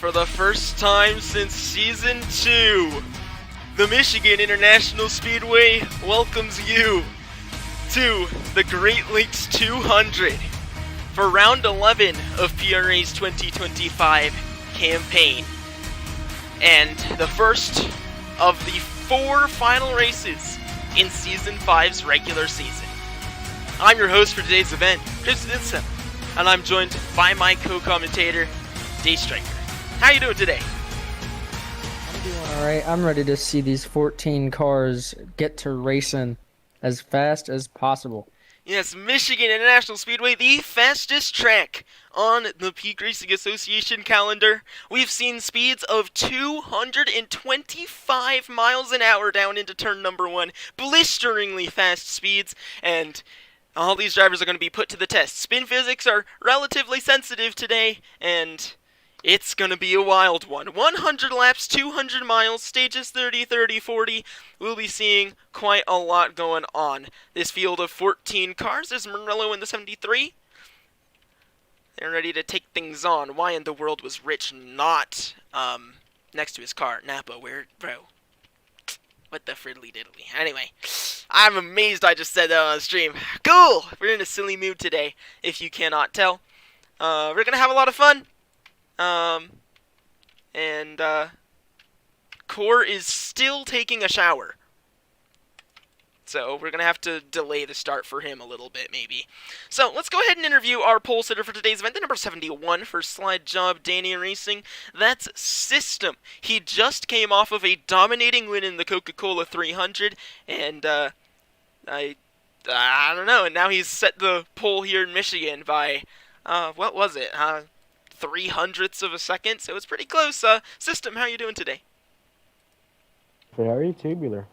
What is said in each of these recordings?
For the first time since Season 2, the Michigan International Speedway welcomes you to the Great Lakes 200 for Round 11 of PRA's 2025 campaign. And the first of the 4 final races in Season 5's regular season. I'm your host for today's event, Chris Vincent, and I'm joined by my co-commentator, Day Striker. How you doing today? I'm doing alright. I'm ready to see these 14 cars get to racing as fast as possible. Yes, Michigan International Speedway, the fastest track on the Peak Racing Association calendar. We've seen speeds of 225 miles an hour down into turn number 1. Blisteringly fast speeds, and all these drivers are going to be put to the test. Spin physics are relatively sensitive today, and it's going to be a wild one. 100 laps, 200 miles, stages 30, 30, 40. We'll be seeing quite a lot going on. This field of 14 cars, there's Morello in the 73. They're ready to take things on. Why in the world was Rich not next to his car? Napa, where, bro? What the friddly diddly? Anyway, I'm amazed I just said that on the stream. Cool! We're in a silly mood today, if you cannot tell. We're going to have a lot of fun. Core is still taking a shower. So we're going to have to delay the start for him a little bit, maybe. So let's go ahead and interview our pole sitter for today's event, the number 71 for Slide Job Danny Racing. That's System. He just came off of a dominating win in the Coca-Cola 300, and I don't know, and now he's set the pole here in Michigan by, what was it, 0.03 of a second, so it's pretty close. System, how are you doing today? Very tubular.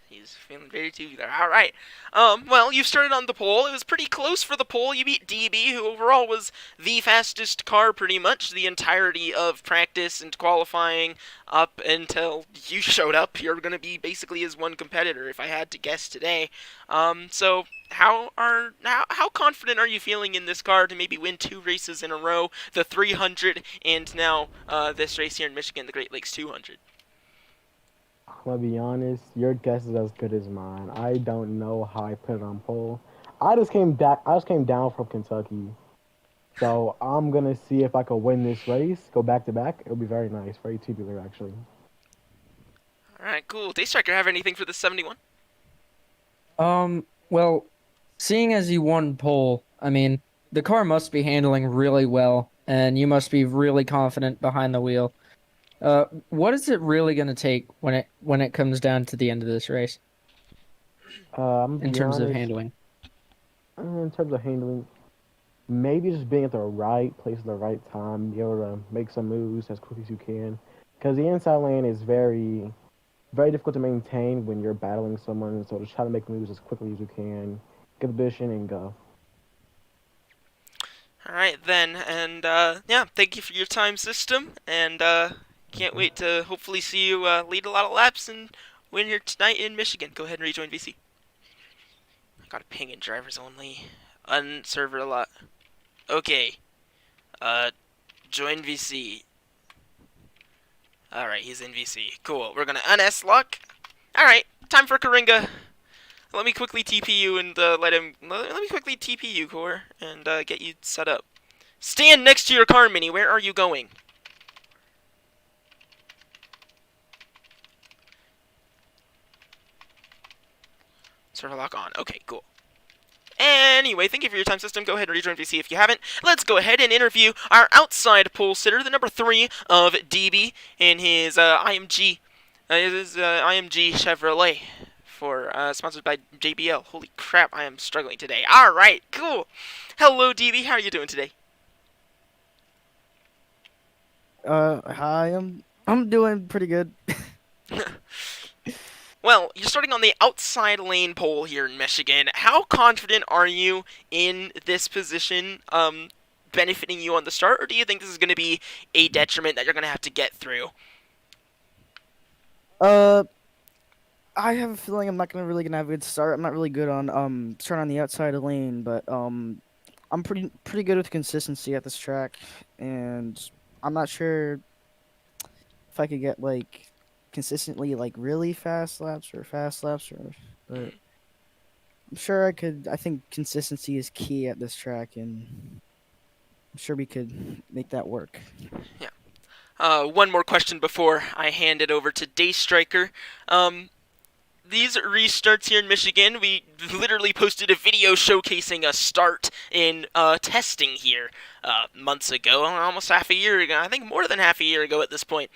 He's feeling very tubular. All right. Well, you've started on the pole. It was pretty close for the pole. You beat DB, who overall was the fastest car pretty much the entirety of practice and qualifying up until you showed up. You're going to be basically his one competitor, if I had to guess today. So how confident are you feeling in this car to maybe win 2 races in a row, the 300 and now this race here in Michigan, the Great Lakes 200? I'm gonna be honest, your guess is as good as mine. I don't know how I put it on pole. I just came down from Kentucky. So I'm gonna see if I can win this race, go back to back. It'll be very nice, very tubular actually. Alright, cool. Daystriker, have anything for the 71? Well, seeing as you won pole, I mean, the car must be handling really well, and you must be really confident behind the wheel. What is it really going to take when it comes down to the end of this race? In terms of handling. In terms of handling, maybe just being at the right place at the right time, be able to make some moves as quickly as you can. Because the inside lane is very, very difficult to maintain when you're battling someone. So just try to make moves as quickly as you can, get the position, and go. Alright then, and yeah, thank you for your time, System, and can't wait to hopefully see you lead a lot of laps and win here tonight in Michigan. Go ahead and rejoin VC. I got a ping in drivers only. Unserver a lot. Okay. Join VC. Alright, he's in VC. Cool. We're gonna un-S lock. Alright, time for Karinga. Let me quickly TP you and let me quickly TP you, Core, and get you set up. Stand next to your car, Mini. Where are you going? Server lock on. Okay, cool. Anyway, thank you for your time, System. Go ahead and rejoin VC if you haven't. Let's go ahead and interview our outside pole sitter, the number 3 of DB in his IMG Chevrolet, for sponsored by JBL. Holy crap, I am struggling today. All right, cool. Hello, DB. How are you doing today? Hi. I'm doing pretty good. Well, you're starting on the outside lane pole here in Michigan. How confident are you in this position benefiting you on the start, or do you think this is going to be a detriment that you're going to have to get through? I have a feeling I'm not really gonna have a good start. I'm not really good on starting on the outside lane, but I'm pretty good with consistency at this track, and I'm not sure if I could get like consistently like really fast laps or fast laps or but I'm sure I could. I think consistency is key at this track, and I'm sure we could make that work. Yeah. One more question before I hand it over to Daystriker. These restarts here in Michigan, we literally posted a video showcasing a start in testing here months ago, almost half a year ago. I think more than half a year ago at this point.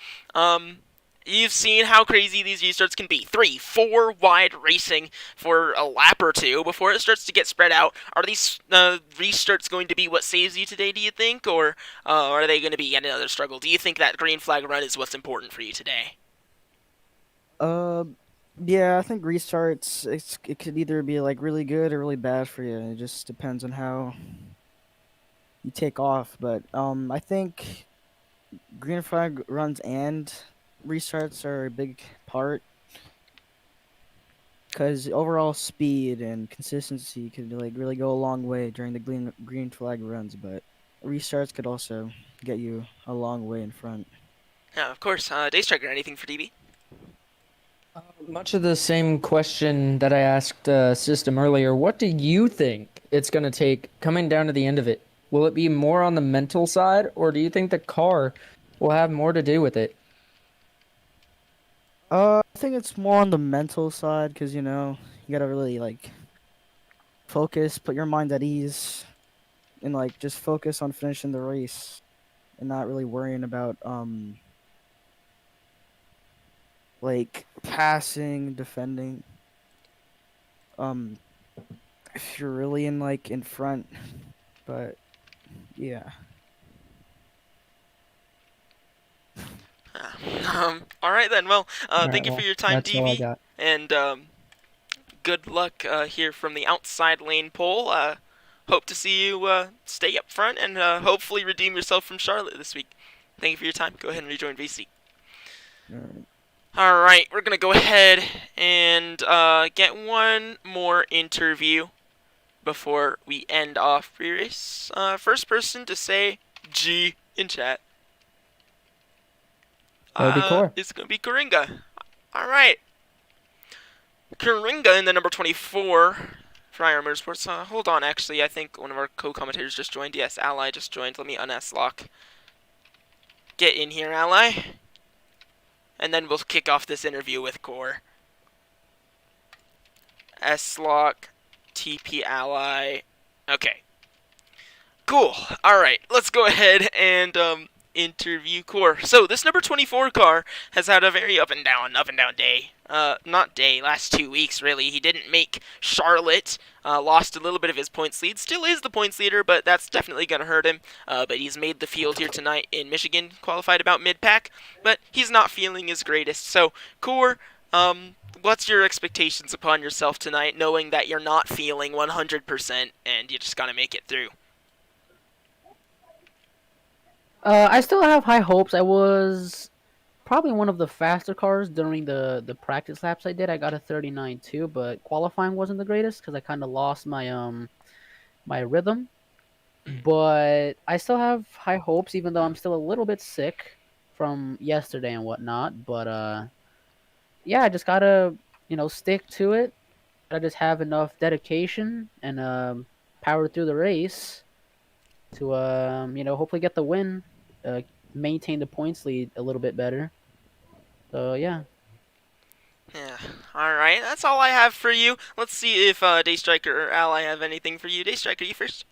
You've seen how crazy these restarts can be. 3, 4 wide racing for a lap or two before it starts to get spread out. Are these restarts going to be what saves you today, do you think? Or are they going to be yet another struggle? Do you think that green flag run is what's important for you today? Uh, yeah, I think restarts it could either be like really good or really bad for you. It just depends on how you take off. But I think green flag runs and restarts are a big part because overall speed and consistency could like really go a long way during the green flag runs. But restarts could also get you a long way in front. Yeah, of course. Daystriker, anything for DB? Much of the same question that I asked System earlier. What do you think it's going to take coming down to the end of it? Will it be more on the mental side, or do you think the car will have more to do with it? I think it's more on the mental side because you gotta really like focus, put your mind at ease, and like just focus on finishing the race and not really worrying about like passing, defending. Um, if you're really in front, but yeah. All right then. Well, All right, thank you for well, your time, that's all I DV, got. and good luck here from the outside lane pole. Hope to see you stay up front and hopefully redeem yourself from Charlotte this week. Thank you for your time. Go ahead and rejoin VC. Alright. All right, we're gonna go ahead and get one more interview before we end off pre-race. First person to say G in chat. That would be Core. It's gonna be Coringa. All right. Coringa in the number 24 for IR Motorsports. Hold on, actually, I think one of our co-commentators just joined. Yes, Ally just joined. Let me un-S-lock. Get in here, Ally. And then we'll kick off this interview with Core. S-lock, TP Ally. Okay. Cool. Alright, let's go ahead and interview Core. So, this number 24 car has had a very up and down day. Last 2 weeks, really. He didn't make Charlotte, lost a little bit of his points lead. Still is the points leader, but that's definitely going to hurt him. But he's made the field here tonight in Michigan, qualified about mid-pack, but he's not feeling his greatest. So, Core, what's your expectations upon yourself tonight, knowing that you're not feeling 100% and you just got to make it through? I still have high hopes. I was probably one of the faster cars during the practice laps I did. I got a 39 too, but qualifying wasn't the greatest because I kind of lost my rhythm. But I still have high hopes, even though I'm still a little bit sick from yesterday and whatnot. But yeah, I just gotta stick to it. I just have enough dedication and power through the race to hopefully get the win, maintain the points lead a little bit better. So yeah. Yeah. Alright, that's all I have for you. Let's see if Daystriker or Ally have anything for you. Daystriker, you first.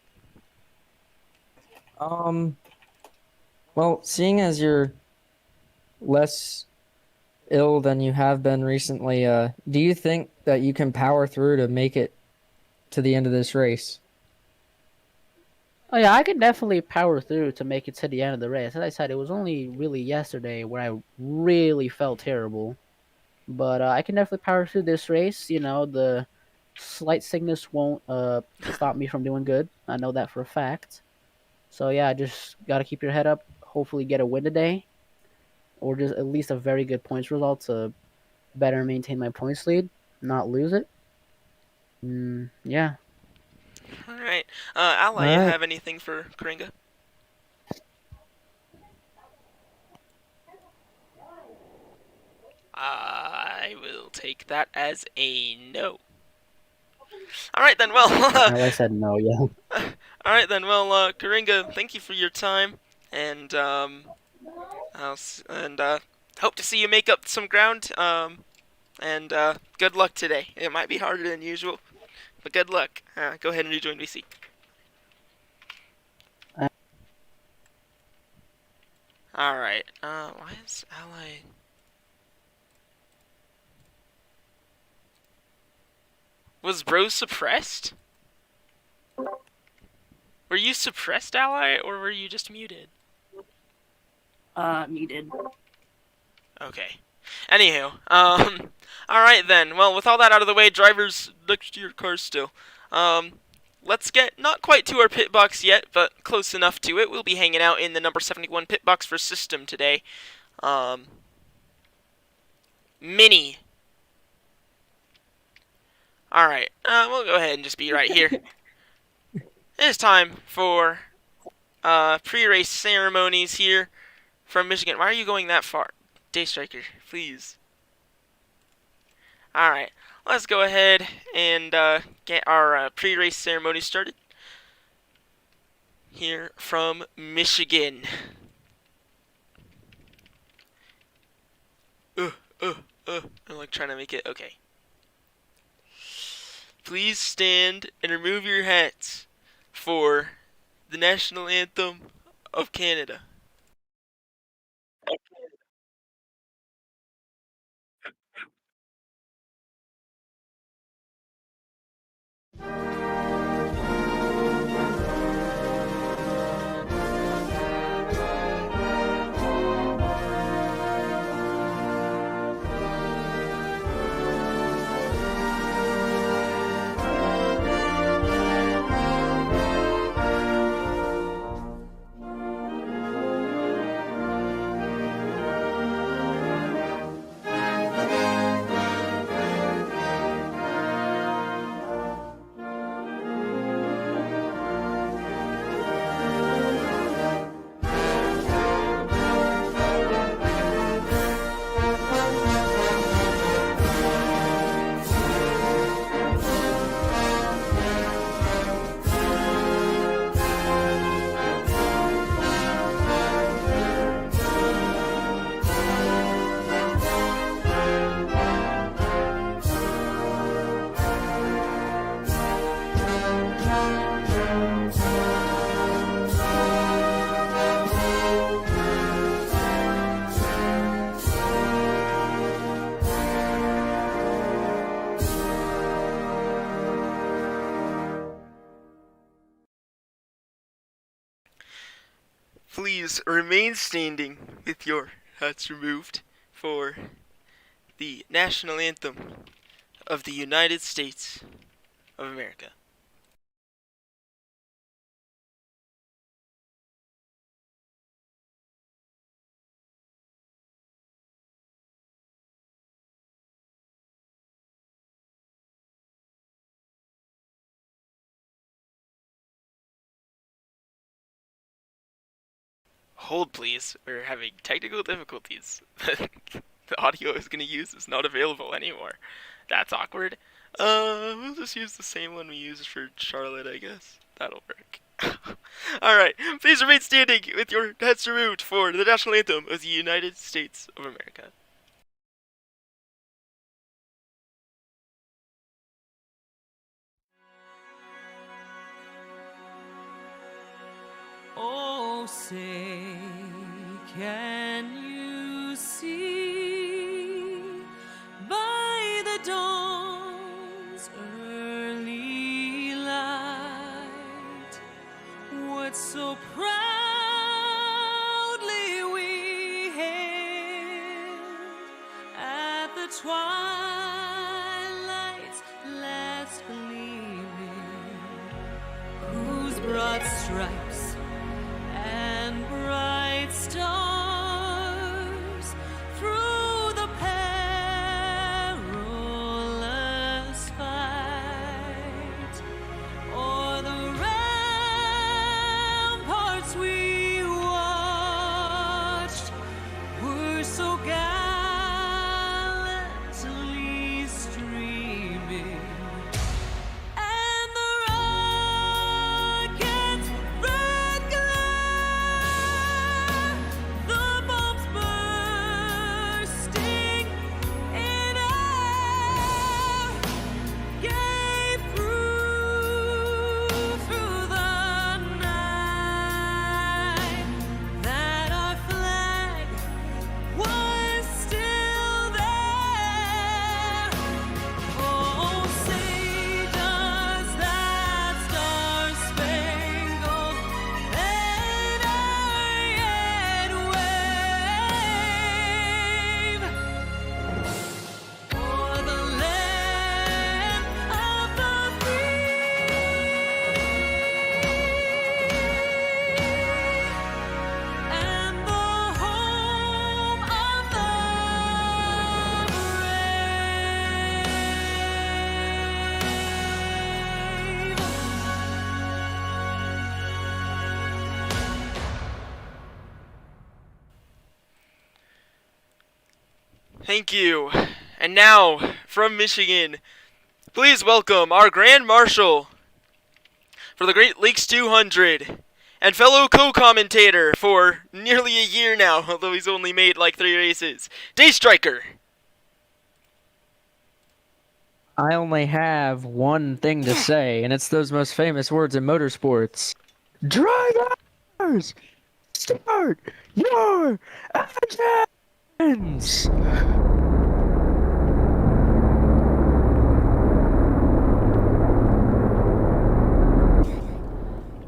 Well, seeing as you're less ill than you have been recently, do you think that you can power through to make it to the end of this race? Oh yeah, I could definitely power through to make it to the end of the race. As I said, it was only really yesterday where I really felt terrible. But I can definitely power through this race. The slight sickness won't stop me from doing good. I know that for a fact. So yeah, just gotta keep your head up. Hopefully get a win today, or just at least a very good points result to better maintain my points lead, not lose it. Yeah. Alright. Ally, All you right. have anything for Coringa? will take that as a no. Alright then, well, I said no, yeah. alright then, well, Karinga, thank you for your time, and, hope to see you make up some ground, and, good luck today. It might be harder than usual, but good luck. Go ahead and rejoin VC. Alright, why is Ally... Was Bro suppressed? Were you suppressed, Ally, or were you just muted? Muted. Okay. Anywho, alright then. Well, with all that out of the way, drivers, next to your cars still. Let's get not quite to our pit box yet, but close enough to it. We'll be hanging out in the number 71 pit box for system today. Mini. Alright, we'll go ahead and just be right here. It's time for pre-race ceremonies here from Michigan. Why are you going that far? Day Striker, please. Alright, let's go ahead and get our pre-race ceremony started. Here from Michigan. I'm like trying to make it okay. Please stand and remove your hats for the national anthem of Canada. Please remain standing with your hats removed for the national anthem of the United States of America. Hold please, we're having technical difficulties. The audio is going to use is not available anymore. That's awkward. We'll just use the same one we used for Charlotte, I guess. That'll work. Alright, please remain standing with your hats removed for the national anthem of the United States of America. Oh, say, can you see by the dawn's early light what so proudly we hailed at the twilight's last gleaming, whose broad stripes and bright stars through the perilous fight o'er the ramparts we watched were so gallantly Thank you. And now, from Michigan, please welcome our Grand Marshal for the Great Lakes 200 and fellow co-commentator for nearly a year now, although he's only made like 3 races, Day Striker. I only have one thing to say, and it's those most famous words in motorsports. Drivers, start your engines!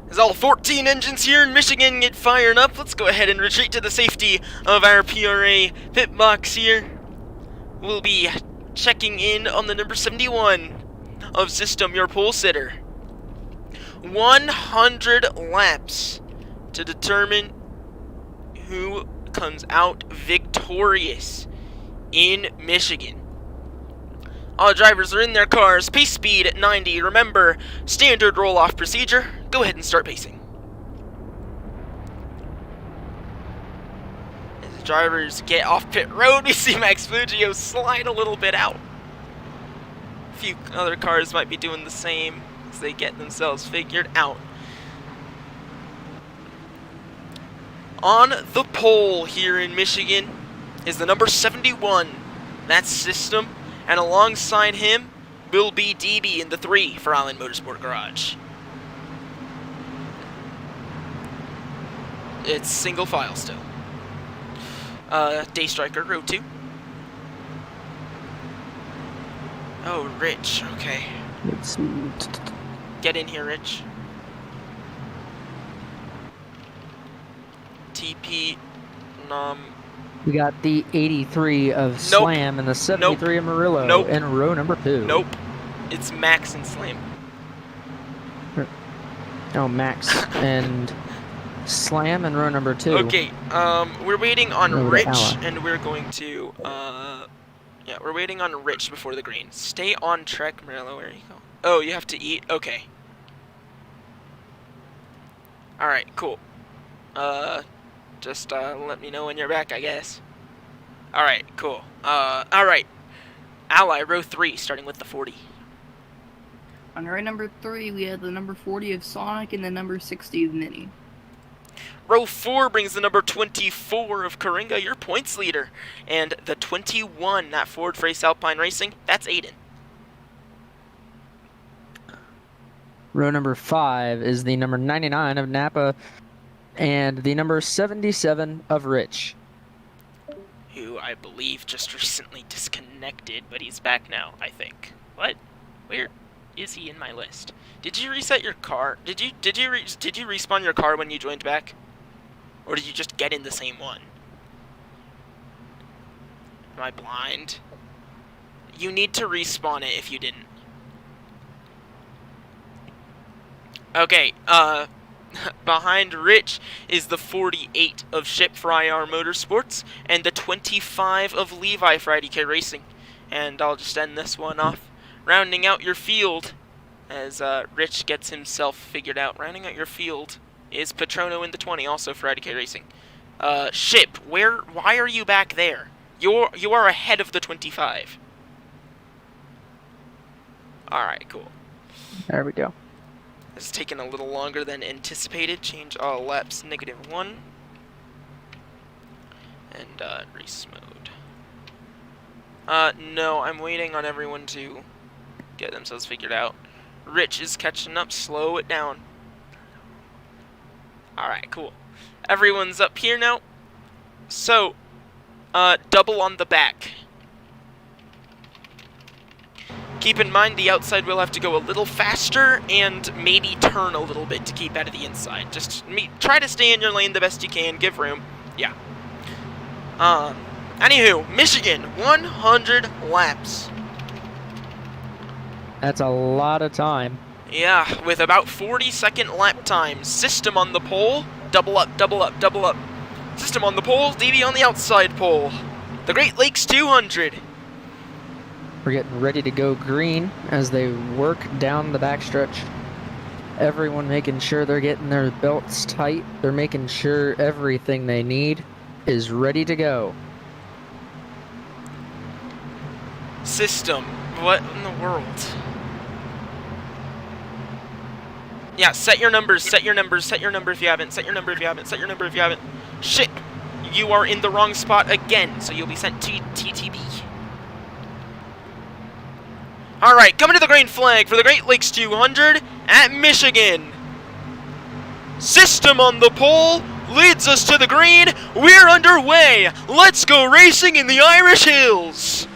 As all 14 engines here in Michigan get fired up, let's go ahead and retreat to the safety of our PRA pit box here. We'll be checking in on the number 71 of System, your pole sitter. 100 laps to determine who comes out victorious in Michigan. All drivers are in their cars. Pace speed at 90. Remember, standard roll-off procedure. Go ahead and start pacing. As the drivers get off pit road, we see Max Fugio slide a little bit out. A few other cars might be doing the same as they get themselves figured out. On the pole here in Michigan is the number 71. That's System. And alongside him will be DB in the 3 for Allen Motorsport Garage. It's single file still. Day Striker, row 2. Oh, Rich, okay. Get in here, Rich. TP, We got the 83 of Slam and the 73 of Murillo in row number 2. Nope. It's Max and Slam. Oh, Max and Slam in row number 2. Okay, we're waiting on Over to Rich, Ella. and we're going to, yeah, we're waiting on Rich before the green. Stay on track, Murillo, where you go? Oh, you have to eat? Okay. Alright, cool. Just let me know when you're back, I guess. Alright, cool. Alright. Ally, row 3, starting with the 40. On row number 3, we have the number 40 of Sonic and the number 60 of Minnie. Row 4 brings the number 24 of Karinga, your points leader. And the 21, that Ford Frace Alpine Racing, that's Aiden. Row number 5 is the number 99 of Napa and the number 77 of Rich. Who I believe just recently disconnected, but he's back now, I think. What? Where is he in my list? Did you reset your car? Did you respawn your car when you joined back? Or did you just get in the same one? Am I blind? You need to respawn it if you didn't. Okay, behind Rich is the 48 of Ship for IR Motorsports and the 25 of Levi for IDK Racing. And I'll just end this one off. Rounding out your field, as Rich gets himself figured out, rounding out your field is Patrono in the 20, also for IDK Racing. Ship, why are you back there? You are ahead of the 25. Alright, cool. There we go. This is taking a little longer than anticipated. Change all laps -1. And race mode. No, I'm waiting on everyone to get themselves figured out. Rich is catching up. Slow it down. Alright, cool. Everyone's up here now. So, double on the back. Keep in mind the outside will have to go a little faster and maybe turn a little bit to keep out of the inside. Just try to stay in your lane the best you can. Give room. Yeah. Anywho, Michigan, 100 laps. That's a lot of time. Yeah, with about 40-second lap times. System on the pole. Double up, double up, double up. System on the pole. DB on the outside pole. The Great Lakes 200. We're getting ready to go green as they work down the backstretch. Everyone making sure they're getting their belts tight. They're making sure everything they need is ready to go. system. What in the world? Yeah, set your numbers, set your numbers, set your number if you haven't, set your number if you haven't, set your number if you haven't. Shit! You are in the wrong spot again, so you'll be sent to TTB. Alright, coming to the green flag for the Great Lakes 200 at Michigan. System on the pole leads us to the green. We're underway. Let's go racing in the Irish Hills.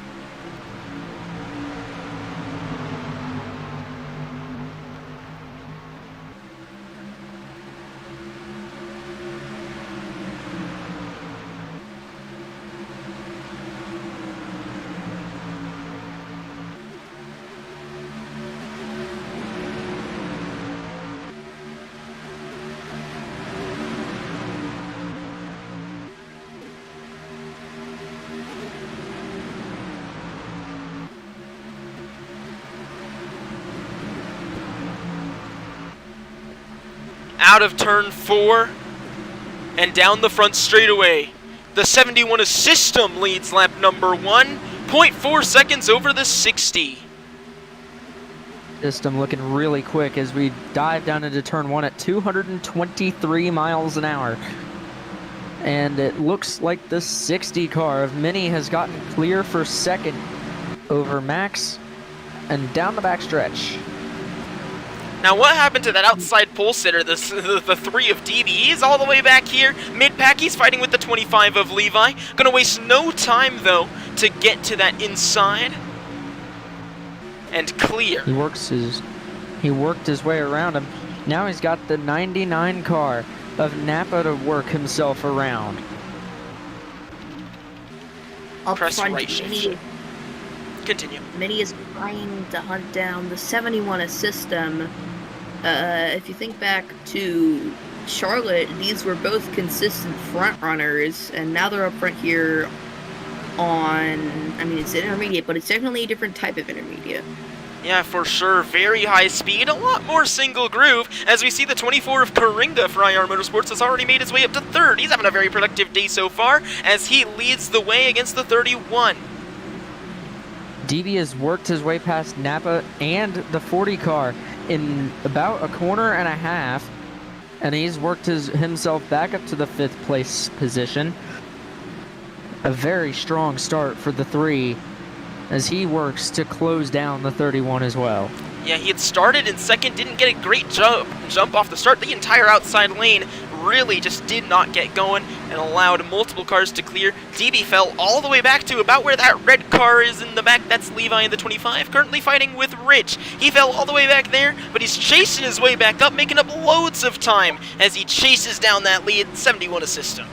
Out of turn 4 and down the front straightaway. The 71 System leads lap number 1, 0.4 seconds over the 60. System looking really quick as we dive down into turn 1 at 223 miles an hour. And it looks like the 60 car of Mini has gotten clear for second over Max and down the backstretch. Now what happened to that outside pole sitter, the 3 of DB? He's all the way back here, mid-pack. He's fighting with the 25 of Levi. Gonna waste no time, though, to get to that inside and clear. He worked his way around him. Now he's got the 99 car of Napa to work himself around. Up Press front, right shift. Continue. Mini is trying to hunt down the 71 System. If you think back to Charlotte, these were both consistent front runners, and now they're up front here on, I mean, it's intermediate, but it's definitely a different type of intermediate. Yeah, for sure. Very high speed, a lot more single groove, as we see the 24 of Karinga for IR Motorsports has already made his way up to third. He's having a very productive day so far, as he leads the way against the 31. DB has worked his way past Napa and the 40 car in about a corner and a half, and he's worked himself back up to the 5th place position. A very strong start for the 3 as he works to close down the 31 as well. Yeah, he had started in second, didn't get a great jump off the start. The entire outside lane really just did not get going and allowed multiple cars to clear. DB fell all the way back to about where that red car is in the back. That's Levi in the 25, currently fighting with Rich. He fell all the way back there, but he's chasing his way back up, making up loads of time as he chases down that lead. 71 System.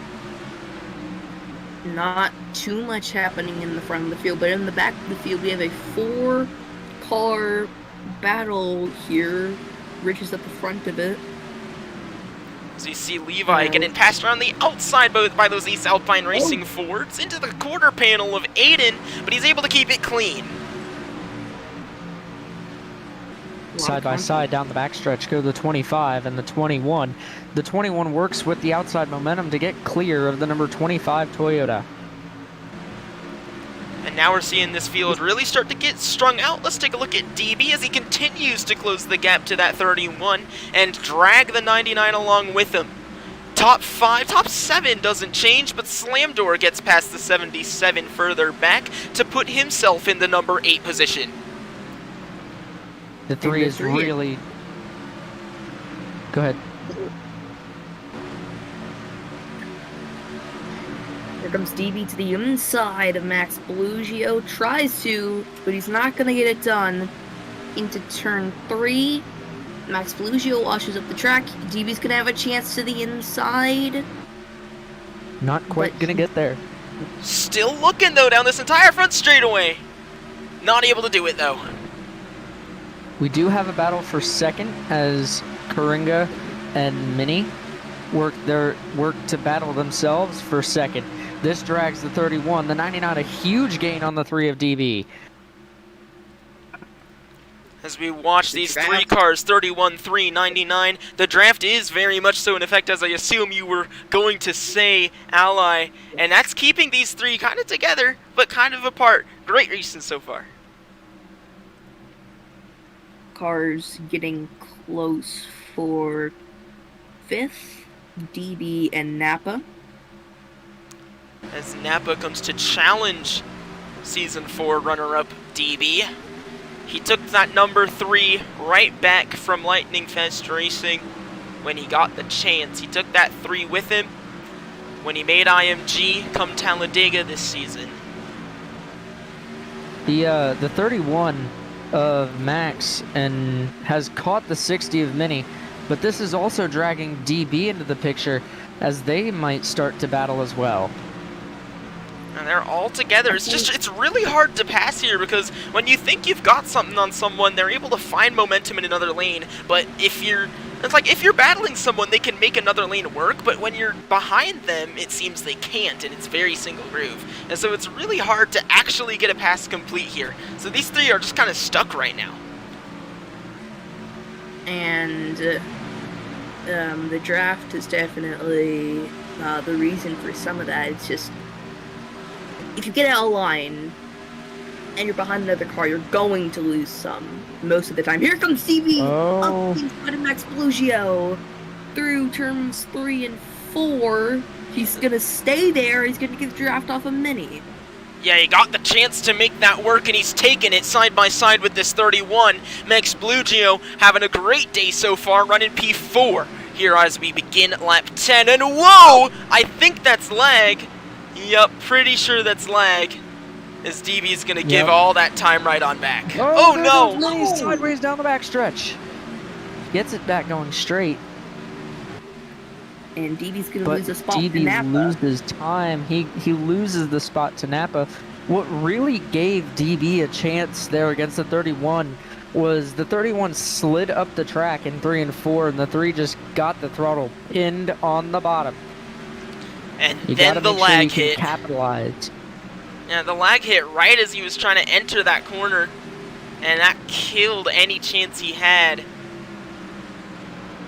Not too much happening in the front of the field, but in the back of the field we have a 4-car battle here. Rich is at the front of it. So you see Levi getting passed around the outside by those East Alpine Racing Fords into the quarter panel of Aiden, but he's able to keep it clean. Side by side down the backstretch go the 25 and the 21. The 21 works with the outside momentum to get clear of the number 25 Toyota. And now we're seeing this field really start to get strung out. Let's take a look at DB as he continues to close the gap to that 31 and drag the 99 along with him. Top 7 doesn't change, but Slamdor gets past the 77 further back to put himself in the number 8 position. The 3 is really... Go ahead. Here comes DB to the inside of Max Belugio. Tries to, but he's not going to get it done. Into turn 3. Max Belugio washes up the track. DB's going to have a chance to the inside. Not quite going to get there. Still looking, though, down this entire front straightaway. Not able to do it, though. We do have a battle for second as Karinga and Mini work to battle themselves for second. This drags the 31, the 99, a huge gain on the 3 of DB. As we watch The these draft. three cars, 31, 3, 99, the draft is very much so in effect, as I assume you were going to say, Ally, and that's keeping these three kind of together, but kind of apart. Great racing so far. Cars getting close for 5th, DB and Napa. As Napa comes to challenge Season 4 runner-up DB. He took that number 3 right back from Lightning Fest Racing when he got the chance. He took that 3 with him when he made IMG come Talladega this season. The 31 of Max and has caught the 60 of Mini, but this is also dragging DB into the picture as they might start to battle as well. And they're all together. It's really hard to pass here because when you think you've got something on someone, they're able to find momentum in another lane. But if you're battling someone, they can make another lane work, but when you're behind them, it seems they can't, and it's very single groove. And so it's really hard to actually get a pass complete here. So these three are just kind of stuck right now. And the draft is definitely the reason for some of that. It's just, if you get out of line and you're behind another car, you're going to lose some most of the time. Here comes CB up inside of Max Blugio through turns 3 and 4. He's gonna stay there. He's gonna get the draft off a Mini. Yeah, he got the chance to make that work, and he's taken it side by side with this 31. Max Blugio having a great day so far, running P4 here as we begin lap 10. And whoa! I think that's lag. Yup, pretty sure that's lag. As DB's gonna give all that time right on back. Oh no! Mini sideways down the backstretch. Gets it back going straight. And DB's gonna But lose a spot to DB Napa. loses time. He loses the spot to Napa. What really gave DB a chance there against the 31 was the 31 slid up the track in 3 and 4, and the 3 just got the throttle pinned on the bottom. And You then gotta the make sure lag you can hit. capitalize. Yeah, the lag hit right as he was trying to enter that corner, and that killed any chance he had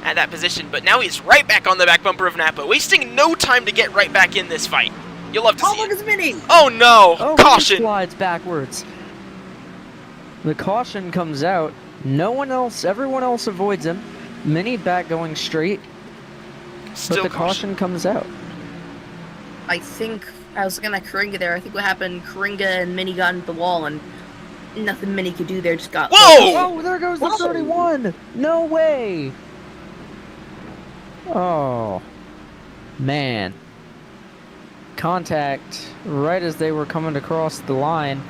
at that position. But now he's right back on the back bumper of Napa, wasting no time to get right back in this fight. You'll love to see look it. at Mini! Oh no! Oh, Caution! he slides backwards. The caution comes out. Everyone else avoids him. Mini back going straight, Still but the caution comes out. I think I was gonna Karinga there. I think what happened, Karinga and Mini got into the wall, and nothing Mini could do there. Just got. Whoa! Oh, there goes the Whoa. 31! No way! Oh, man. Contact right as they were coming across the line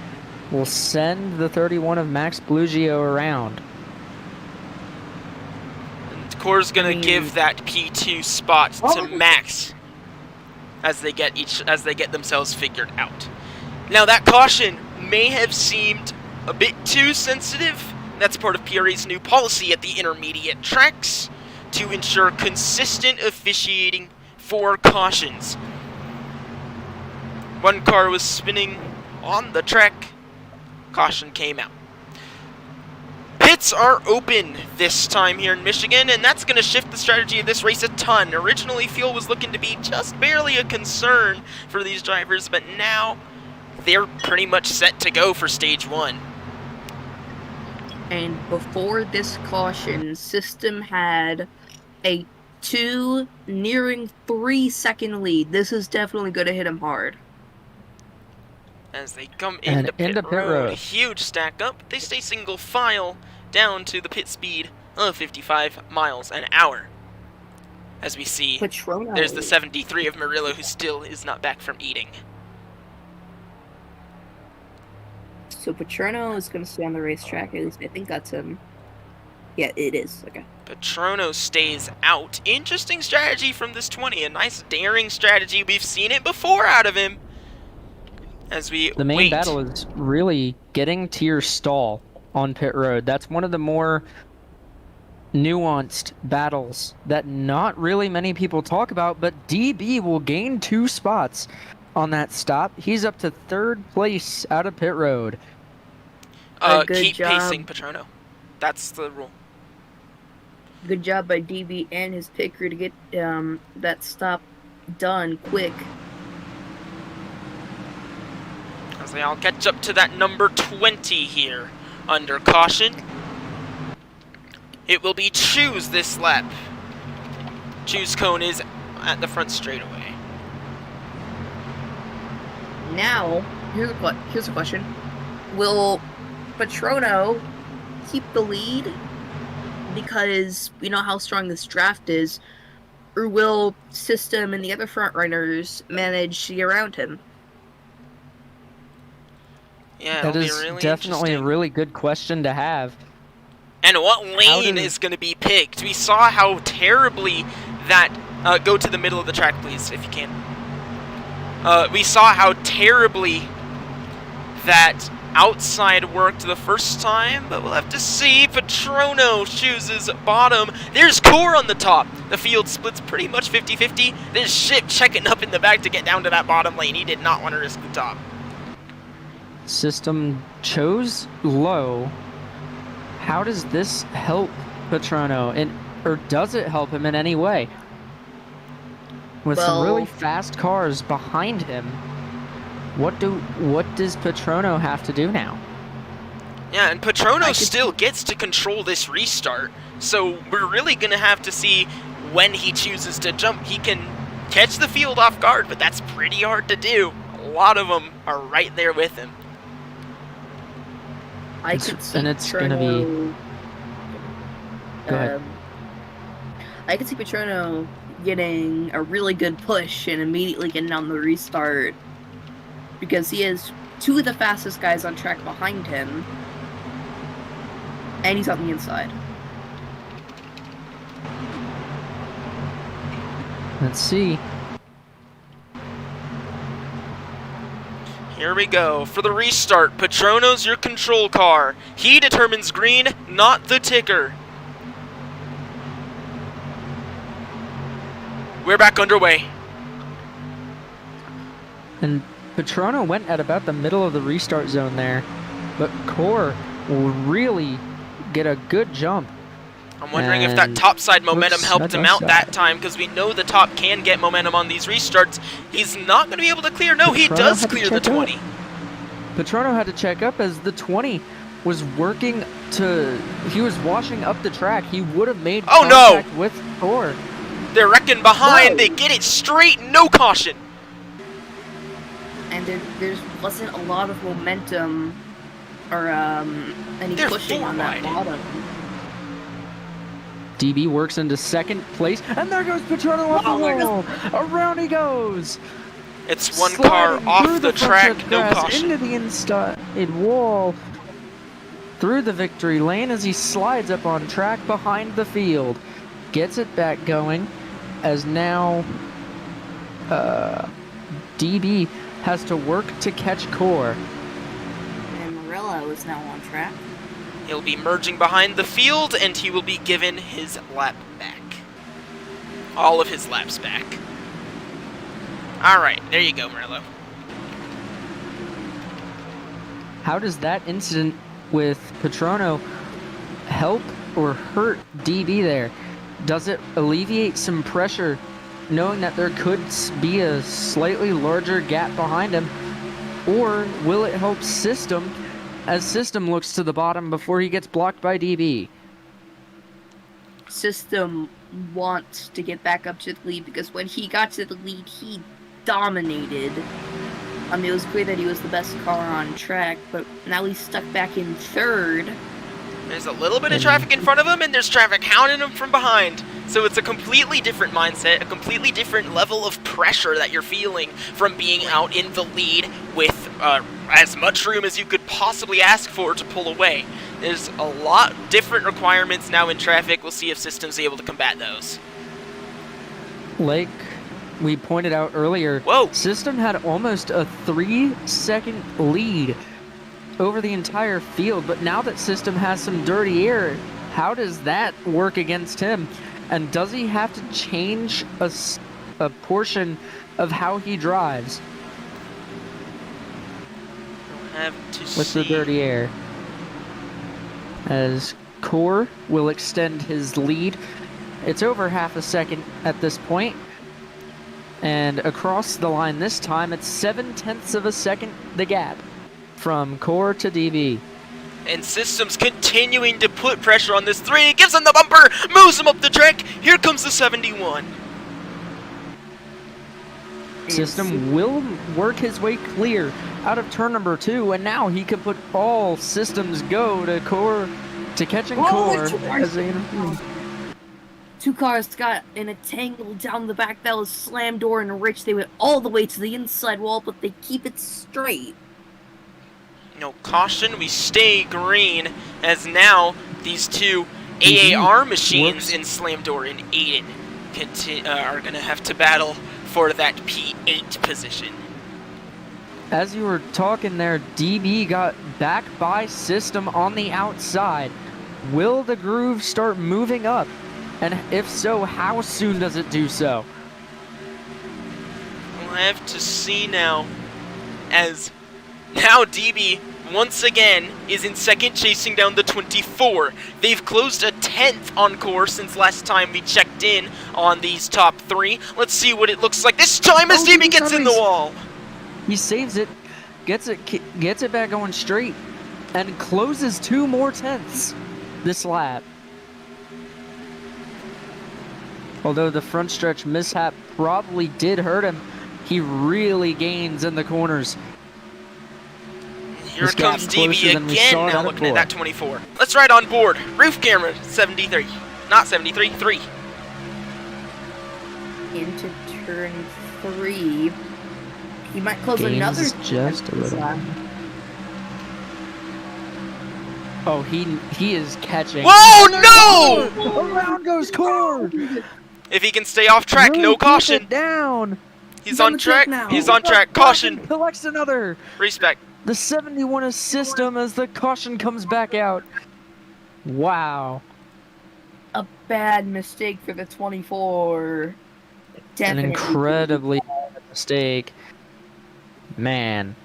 will send the 31 of Max Blugio around. And Core's gonna give that P2 spot to Max as they get themselves figured out. Now that caution may have seemed a bit too sensitive. That's part of PRA's new policy at the intermediate tracks to ensure consistent officiating for cautions. One car was spinning on the track, caution came out. Pits are open this time here in Michigan, and that's going to shift the strategy of this race a ton. Originally, fuel was looking to be just barely a concern for these drivers, but now they're pretty much set to go for stage 1. And before this caution, System had a 2 nearing 3 second lead. This is definitely going to hit him hard. As they come And into pit road, road. huge stack up. They stay single file down to the pit speed of 55 miles an hour. As we see, Patrono. there's the 73 of Murillo who still is not back from eating. So Patrono is going to stay on the racetrack. At least I think that's him. Yeah, it is. Okay. Patrono stays out. Interesting strategy from this 20. A nice daring strategy. We've seen it before out of him. As we The main wait. battle is really getting to your stall on pit road. That's one of the more nuanced battles that not really many people talk about, but DB will gain 2 spots on that stop. He's up to 3rd place out of pit road. Good Keep job. pacing, Patrono. That's the rule. Good job by DB and his picker to get that stop done quick. As they all catch up to that number 20 here. Under caution. It will be Choose this lap. Choose Cone is at the front straightaway. Now, here's a question. Will Patrono keep the lead because we know how strong this draft is, or will System and the other front runners manage to get around him? Yeah, That it'll is be really definitely a interesting. really good question to have. And what lane is going to be picked? We saw how terribly that... go to the middle of the track, please, if you can. We saw how terribly that outside worked the first time, but we'll have to see. Patrono chooses bottom. There's Core on the top. The field splits pretty much 50-50. There's Ship checking up in the back to get down to that bottom lane. He did not want to risk the top. System chose low. How does this help Patrono, or does it help him in any way? With some Well- really fast cars behind him, what does Patrono have to do now? Yeah, and Patrono still gets to control this restart, so we're really going to have to see when he chooses to jump. He can catch the field off guard, but that's pretty hard to do. A lot of them are right there with him. I could see it's gonna Patrono, Go ahead. I could see Patrono getting a really good push and immediately getting on the restart because he has two of the fastest guys on track behind him, and he's on the inside. Let's see. Here we go. For the restart, Patrono's your control car. He determines green, not the ticker. We're back underway. And Patrono went at about the middle of the restart zone there, but Core will really get a good jump. I'm wondering if that And topside momentum looks helped him out outside. that time, because we know the top can get momentum on these restarts. He's not going to be able to clear. No, he Patrono does had to clear the check up. 20. Patrono had to check up as the 20 was working to... He was washing up the track. He would have made Oh, no! contact with Core. They're wrecking behind. Whoa. They get it straight. No caution. And there wasn't a lot of momentum or any They're pushing on that four-wide. bottom. DB works into second place, and there goes Patrono off Oh, the there wall. Around he goes. It's one car Sliding off through the front track. stretch No grass, caution. into the inside wall, through the victory lane as he slides up on track behind the field. Gets it back going, as now DB has to work to catch Core. And Morello is now on track. He'll be merging behind the field, and he will be given his lap back. All of his laps back. Alright, there you go, Morello. How does that incident with Patrono help or hurt DB there? Does it alleviate some pressure knowing that there could be a slightly larger gap behind him? Or will it help System as System looks to the bottom before he gets blocked by DB? System wants to get back up to the lead because when he got to the lead, he dominated. It was clear that he was the best car on track, but now he's stuck back in third. There's a little bit of traffic in front of him, and there's traffic hounding him from behind. So it's a completely different mindset, a completely different level of pressure that you're feeling from being out in the lead with as much room as you could possibly ask for to pull away. There's a lot different requirements now in traffic. We'll see if System's able to combat those. Like we pointed out earlier, Whoa! System had almost a 3-second lead over the entire field, but now that System has some dirty air, how does that work against him? And does he have to change a portion of how he drives We'll have to with see. the dirty air? As Core will extend his lead. It's over half a second at this point. And across the line this time, it's 0.7 of a second, the gap from Core to DB. And Systems continuing to put pressure on this 3. Gives him the bumper, moves him up the track. Here comes the 71. System will work his way clear out of turn number 2, and now he can put all systems go to Core, to catching Core. As they intervene. Two cars got in a tangle down the back. That was slam door and rich. They went all the way to the inside wall, but they keep it straight. No caution, we stay green, as now these two AAR machines in Slam Door and Aiden are going to have to battle for that P8 position. As you were talking there, DB got back by System on the outside. Will the groove start moving up? And if so, how soon does it do so? We'll have to see now, as now DB once again is in second, chasing down the 24. They've closed a 10th on Core since last time we checked in on these top 3. Let's see what it looks like this time as DB gets in the wall. He saves it, gets it back going straight, and closes 2 more tenths this lap. Although the front stretch mishap probably did hurt him, he really gains in the corners. Here comes DB again, now looking at that 24. Let's ride on board. Roof camera, 73. Not 73, 3. Into turn 3. He might close another just a little. Oh, he is catching. Whoa, no! Around goes Core! If he can stay off track, no caution. Down. He's on track. He's on track. Caution. Collects another. Respect. The 71 is System as the caution comes back out. Wow. A bad mistake for the 24. Definitely. An incredibly bad mistake. Man.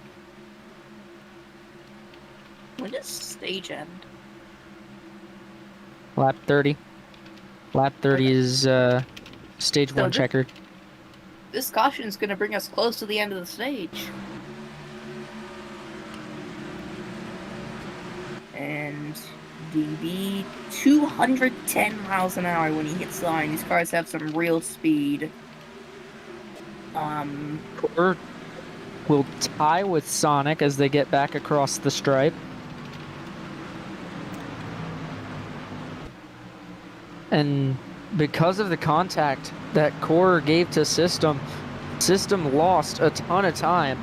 When does stage end? Lap 30. Lap 30 is stage 1 checkered. This caution is going to bring us close to the end of the stage. And DB 210 miles an hour when he hits the line. These cars have some real speed. Core will tie with Sonic as they get back across the stripe. And because of the contact that Core gave to System, System lost a ton of time.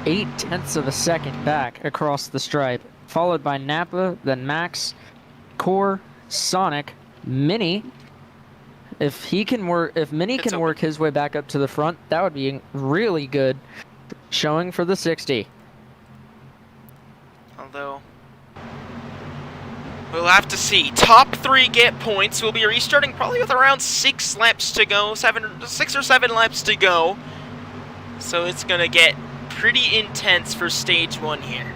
0.8 of a second back across the stripe. Followed by Napa, then Max, Core, Sonic, Mini. If Mini can work his way back up to the front, that would be really good showing for the 60. Although we'll have to see. Top 3 get points. We'll be restarting probably with around 6 laps to go, 6 or 7 laps to go. So it's gonna get pretty intense for stage 1 here.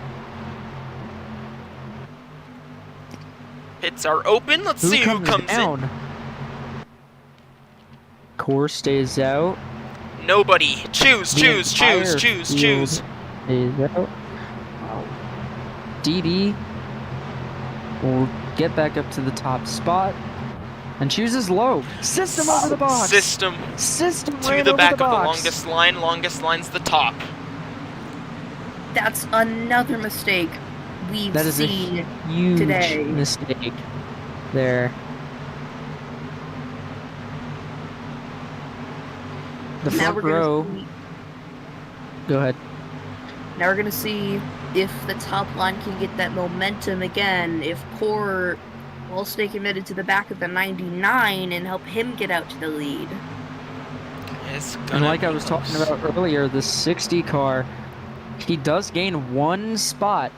Pits are open. Let's see who comes in. Core stays out. Nobody. Choose. DB will get back up to the top spot and chooses low. System over the box. System to the back of the longest line. Longest line's the top. That's another mistake we've that is seen a huge today. Mistake there. The Now front we're gonna row. Go ahead. Now we're gonna see if the top line can get that momentum again. If Core will stay committed to the back of the 99 and help him get out to the lead. And like I was talking about earlier, the 60 car, he does gain 1 spot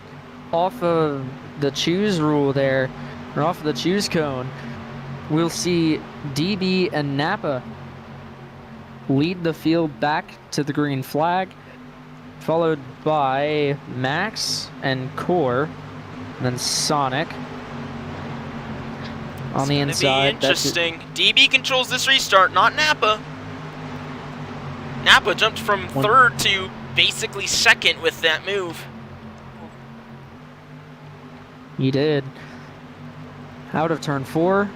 off of the choose rule there, or off of the choose cone. We'll see DB and Napa lead the field back to the green flag, followed by Max and Core, and then Sonic. on the It's gonna inside. be interesting. DB controls this restart, not Napa. Napa jumped from third to basically second with that move. He did. Out of turn 4.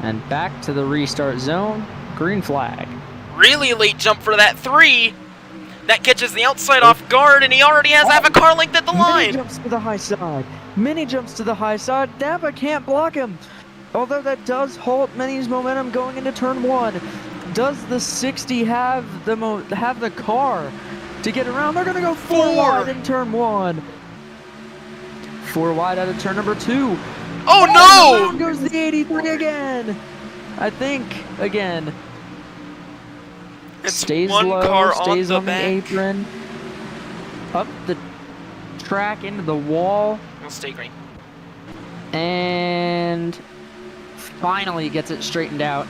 And back to the restart zone. Green flag. Really late jump for that 3. That catches the outside off guard, and he already has half a car length at the Mini line. jumps to the high side. Mini jumps to the high side. Napa can't block him. Although that does halt Mini's momentum going into turn 1. Does the 60 have the car to get around? They're gonna go 4 wide in turn 1. 4 wide out of turn number 2. Oh Down no! goes the 83 again. I think again. It's Stays one low, car stays on on the the back. apron. Up the track into the wall. We'll stay green. And finally gets it straightened out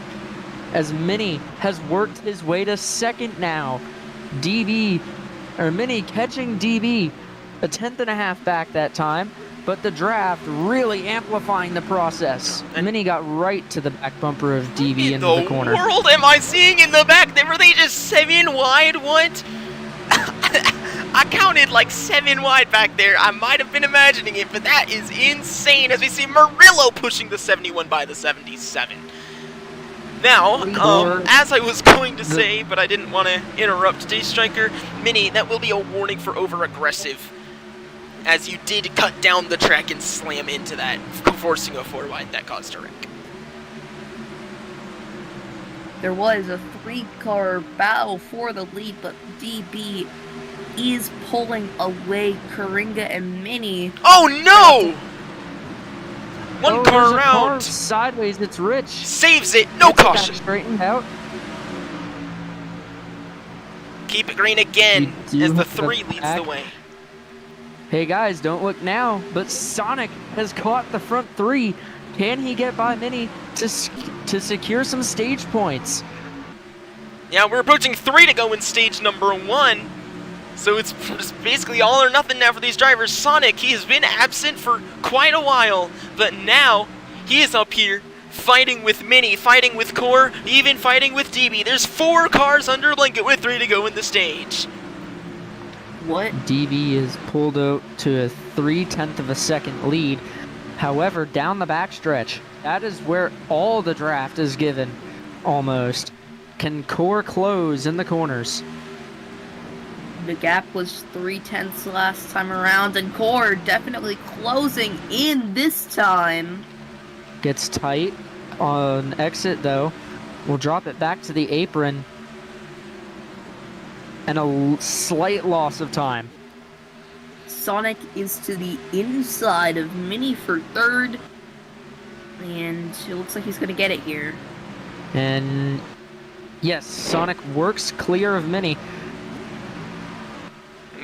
as Mini has worked his way to second now. Mini catching DB a 10.5 back that time, but the draft really amplifying the process. And Mini got right to the back bumper of DB in into the the corner. world am I seeing in the back? Were they just 7 wide? What? I counted like 7 wide back there. I might have been imagining it, but that is insane as we see Murillo pushing the 71 by the 77. Now, as I was going to say, but I didn't want to interrupt Day Striker, Mini, that will be a warning for over-aggressive, as you did cut down the track and slam into that, forcing a 4 wide that caused a wreck. There was a 3-car battle for the lead, but DB is pulling away Karinga and Mini. Oh no! One car there's a car around. sideways, it's Rich. Saves it, no Gets it back caution. straightened out. Keep it green again You as do the have the 3 leads the back. way. Hey guys, don't look now, but Sonic has caught the front 3. Can he get by Mini to secure some stage points? Yeah, we're approaching 3 to go in stage number 1. So it's just basically all or nothing now for these drivers. Sonic, he has been absent for quite a while, but now he is up here fighting with Mini, fighting with Core, even fighting with DB. There's 4 cars under Blanket with 3 to go in the stage. What? DB is pulled out to a 0.3 of a second lead. However, down the backstretch, that is where all the draft is given, almost. Can Core close in the corners? The gap was 0.3 last time around, and Core definitely closing in this time. Gets tight on exit though. We'll drop it back to the apron. And a slight loss of time. Sonic is to the inside of Mini for 3rd, and it looks like he's gonna get it here. And yes, Sonic works clear of Mini.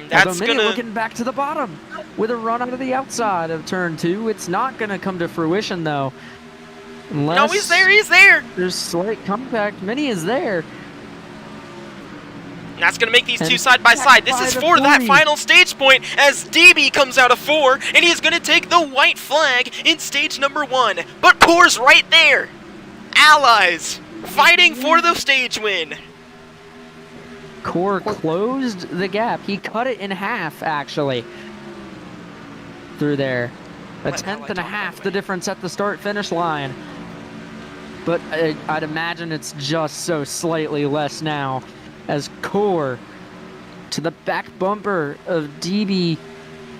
That's Although Mini gonna looking back to the bottom with a run out of the outside of turn 2. It's not gonna come to fruition though. Unless No, he's there, he's there. there's slight comeback. Mini is there. That's going to make these And 2 side by side. This is by the for that 3. final stage point as DB comes out of 4, and he is going to take the white flag in stage number 1. But Core's right there. Allies fighting for the stage win. Core closed the gap. He cut it in half, actually. Through there. A Let tenth Ally and a talk, half by the the way. difference at the start-finish line. But I'd imagine it's just so slightly less now. As Core to the back bumper of DB.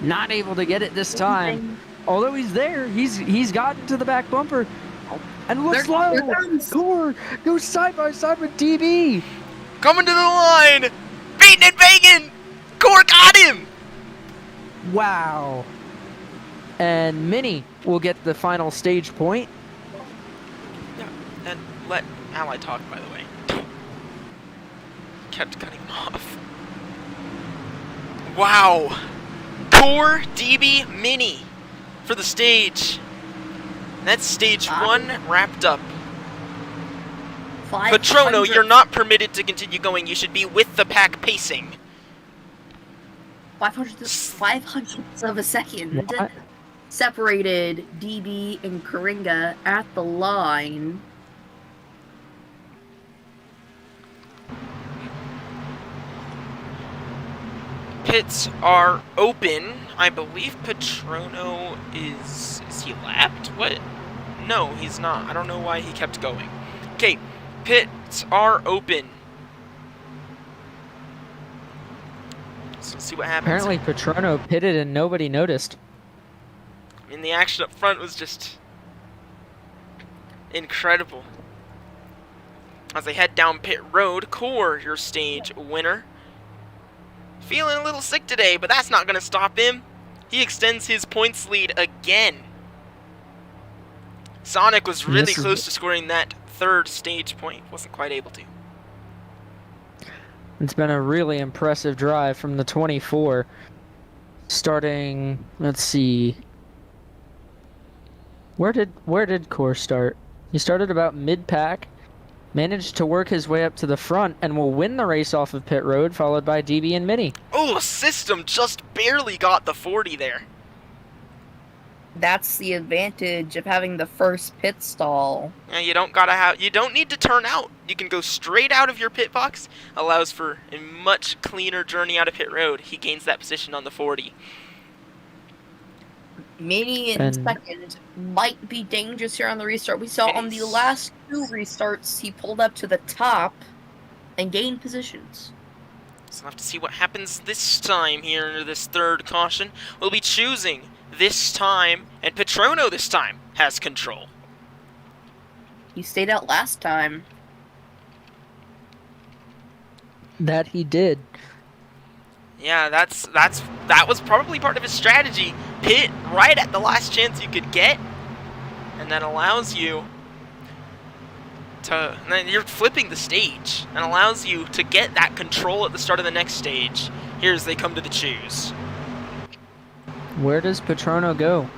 Not able to get it this time. Although he's there, he's gotten to the back bumper. And looks There low. comes- Core goes side by side with DB. Coming to the line. Beating and banging. Core got him. Wow. And Mini will get the final stage point. Yeah, and let Ally talk, by the way. Kept cutting him off. Wow. Core, DB, Mini for the stage. That's stage 1 wrapped up. Patrono, you're not permitted to continue going. You should be with the pack pacing. 500ths of a second. What? separated DB and Karinga at the line. Pits are open. I believe Petrono is he lapped? What? No, he's not. I don't know why he kept going. Okay, pits are open. So let's see what happens. Apparently, Petrono pitted and nobody noticed. I mean, the action up front was just incredible. As they head down pit road, Core, your stage winner. Feeling a little sick today, but that's not going to stop him. He extends his points lead again. Sonic was really close to scoring that third stage point. Wasn't quite able to. It's been a really impressive drive from the 24. Starting, let's see. Where did Core start? He started about mid-pack, managed to work his way up to the front, and will win the race off of pit road, followed by DB and Mini. Oh, System just barely got the 40 there. That's the advantage of having the first pit stall. Yeah, you don't need to turn out. You can go straight out of your pit box. Allows for a much cleaner journey out of pit road. He gains that position on the 40. Mini in second might be dangerous here on the restart. We saw on the last two restarts, he pulled up to the top and gained positions. So we'll have to see what happens this time here under this third caution. We'll be choosing this time, and Petrono this time has control. He stayed out last time. That he did. Yeah, that was probably part of his strategy. Pit right at the last chance you could get, and that allows you to. And then you're flipping the stage, and allows you to get that control at the start of the next stage. Here as they come to the choose. Where does Petrono go?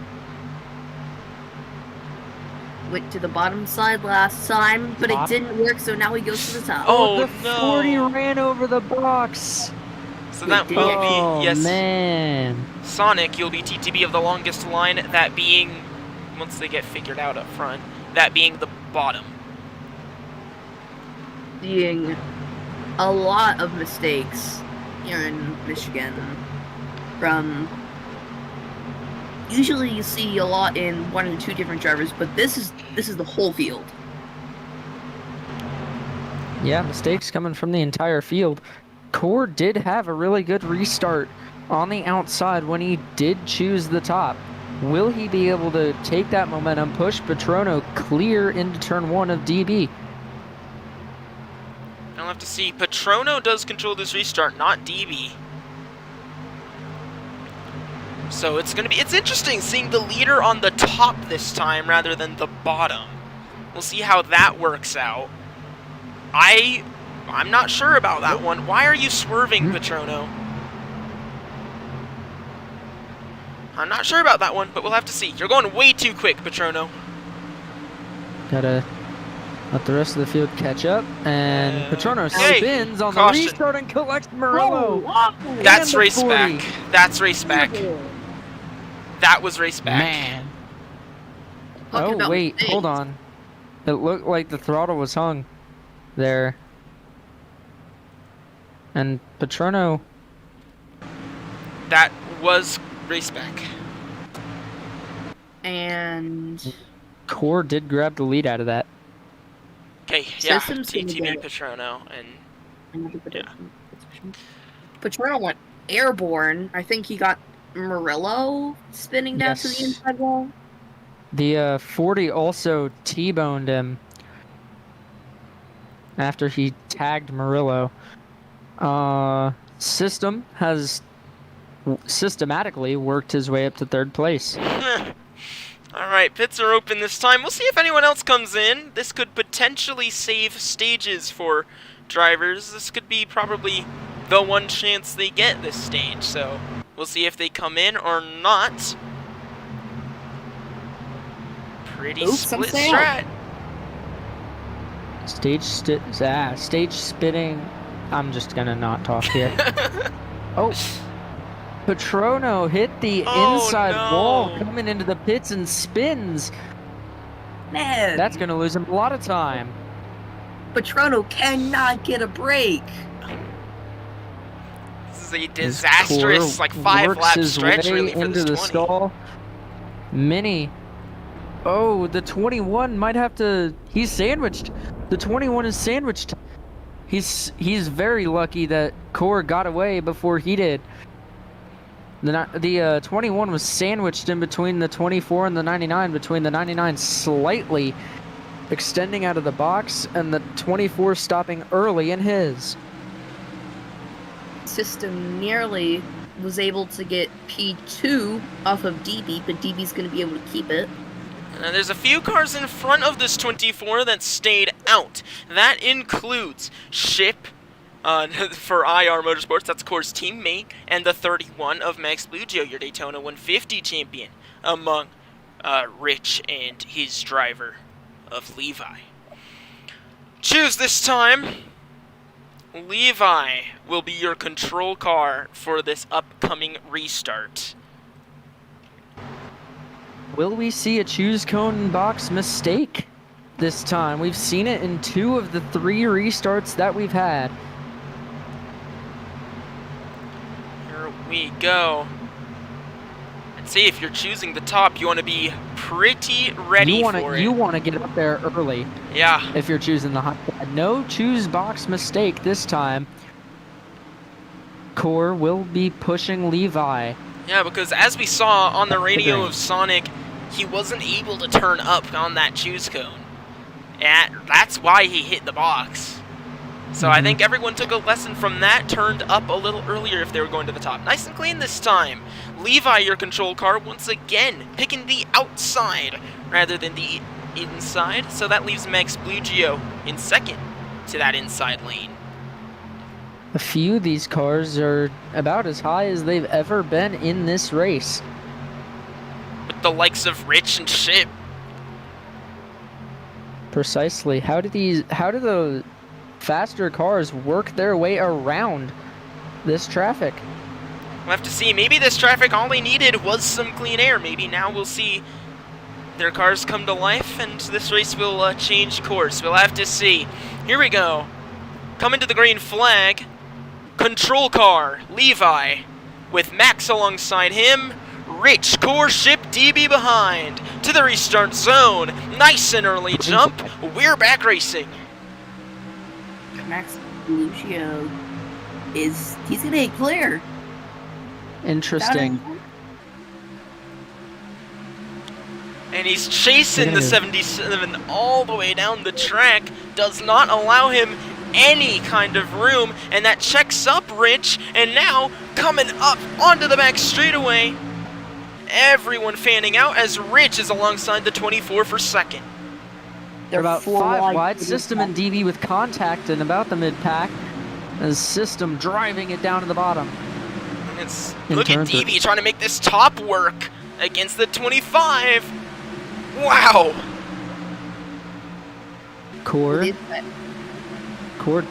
Went to the bottom side last time, but it didn't work, so now he goes to the top. Oh, the no. 40 ran over the box. So that will Oh, be, yes, man. Sonic, you'll be TTB of the longest line, that being, once they get figured out up front, that being the bottom. Seeing a lot of mistakes here in Michigan. Usually you see a lot in one or two different drivers, but this is the whole field. Yeah, mistakes coming from the entire field. Core did have a really good restart on the outside when he did choose the top. Will he be able to take that momentum, push Petrono clear into turn one of DB? I'll have to see. Petrono does control this restart, not DB. So it's interesting seeing the leader on the top this time rather than the bottom. We'll see how that works out. I'm not sure about that one. Why are you swerving, Petrono? I'm not sure about that one, but we'll have to see. You're going way too quick, Petrono. Gotta let the rest of the field catch up. And Petrono hey, spins on caution. the restart and collects Murillo. That's the race 40. back. That's race back. That was race back. Man. Talking Oh, about wait, mistakes. hold on. It looked like the throttle was hung there. And Petrono, That was race back. And Core did grab the lead out of that. Okay, yeah, System's gonna TTB get it. Petrono, and Petrono went airborne. I think he got Murillo spinning down to the Yes. inside wall. The 40 also T-boned him after he tagged Murillo. System has systematically worked his way up to third place. Alright, pits are open this time. We'll see if anyone else comes in. This could potentially save stages for drivers. This could be probably the one chance they get this stage, so we'll see if they come in or not. Pretty Oops, I'm split staying strat. Stage spitting. I'm just gonna not talk here. Oh, Patrono hit the Oh, inside wall no. coming into the pits and spins. Man, That's going to lose him a lot of time. Patrono cannot get a break. This is a As disastrous, Core like, 5 works lap his stretch way really for into this the 20. stall. Mini. Oh, the 21 might have to. He's sandwiched. The 21 is sandwiched. He's very lucky that Core got away before he did. The 21 was sandwiched in between the 24 and the 99, between the 99 slightly extending out of the box and the 24 stopping early in his. System nearly was able to get P2 off of DB, but DB's going to be able to keep it. There's a few cars in front of this 24 that stayed out. That includes Ship for IR Motorsports, that's Core's teammate, and the 31 of Max Blugio, your Daytona 150 champion, among Rich and his driver of Levi. Choose this time. Levi will be your control car for this upcoming restart. Will we see a choose cone box mistake this time? We've seen it in 2 of the 3 restarts that we've had. Here we go. And see, if you're choosing the top, you want to be pretty ready for it. You want to get up there early Yeah. if you're choosing the hot pad. No choose box mistake this time. Core will be pushing Levi. Yeah, because as we saw on the radio of Sonic, he wasn't able to turn up on that choose cone. And that's why he hit the box. So I think everyone took a lesson from that, turned up a little earlier if they were going to the top. Nice and clean this time. Levi, your control car, once again picking the outside rather than the inside. So that leaves Max Blugio in second to that inside lane. A few of these cars are about as high as they've ever been in this race. With the likes of Rich and Ship. Precisely. How do the faster cars work their way around this traffic? We'll have to see. Maybe this traffic, all they needed was some clean air. Maybe now we'll see their cars come to life and this race will change course. We'll have to see. Here we go. Coming to the green flag. Control car, Levi, with Max alongside him. Rich, Core, Ship, DB behind. To the restart zone. Nice and early jump. We're back racing. Max Lucio he's going to get clear. Interesting. And he's chasing the 77 all the way down the track. Does not allow him any kind of room. And that checks up Rich. And now coming up onto the back straightaway. Everyone fanning out as Rich is alongside the 24 for second. They're about 5 wide. System and DB with contact in about the mid-pack. As System driving it down to the bottom. And look at DB trying to make this top work against the 25. Wow. Core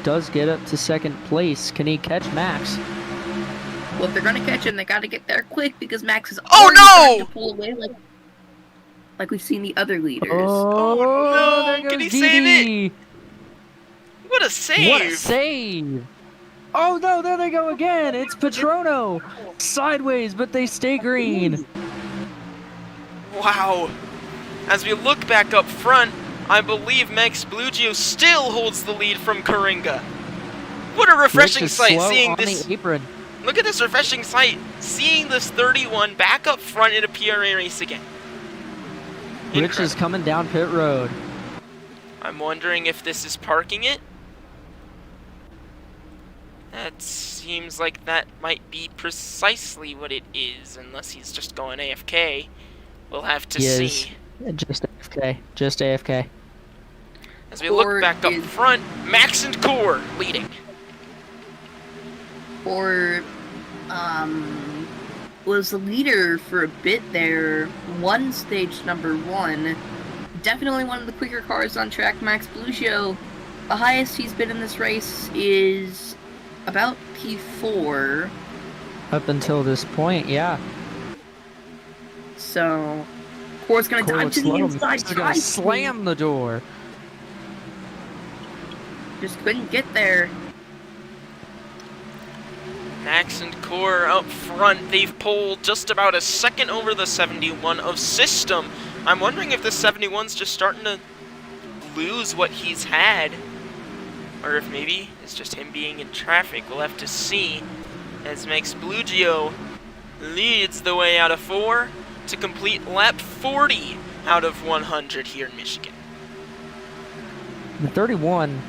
does get up to second place. Can he catch Max? Well, if they're going to catch him, they got to get there quick because Max is Oh, to pull away like we've seen the other leaders. Oh, no. There goes Can he save DB. it? What a save. What a save. Oh no, there they go again. It's Patrono. Sideways, but they stay green. Wow. As we look back up front, I believe Max Blugio still holds the lead from Coringa. What a refreshing sight seeing this. The apron. Look at this refreshing sight, seeing this 31 back up front in a PRA race again. Rich is coming down pit road. I'm wondering if this is parking it. That seems like that might be precisely what it is, unless he's just going AFK. We'll have to see. Just AFK. Just AFK. As we look back up front, Max and Core leading. Or was the leader for a bit there, won stage number 1. Definitely one of the quicker cars on track. Max Blugio, the highest he's been in this race is about P4. Up until this point, yeah. So, Core's gonna Core dive looks to the slow. inside. Max is gonna Tries to. slam the door. Just couldn't get there. Max and Core up front. They've pulled just about a second over the 71 of System. I'm wondering if the 71's just starting to lose what he's had. Or if maybe it's just him being in traffic. We'll have to see. As Max Blugio leads the way out of 4 to complete lap 40 out of 100 here in Michigan. The 31,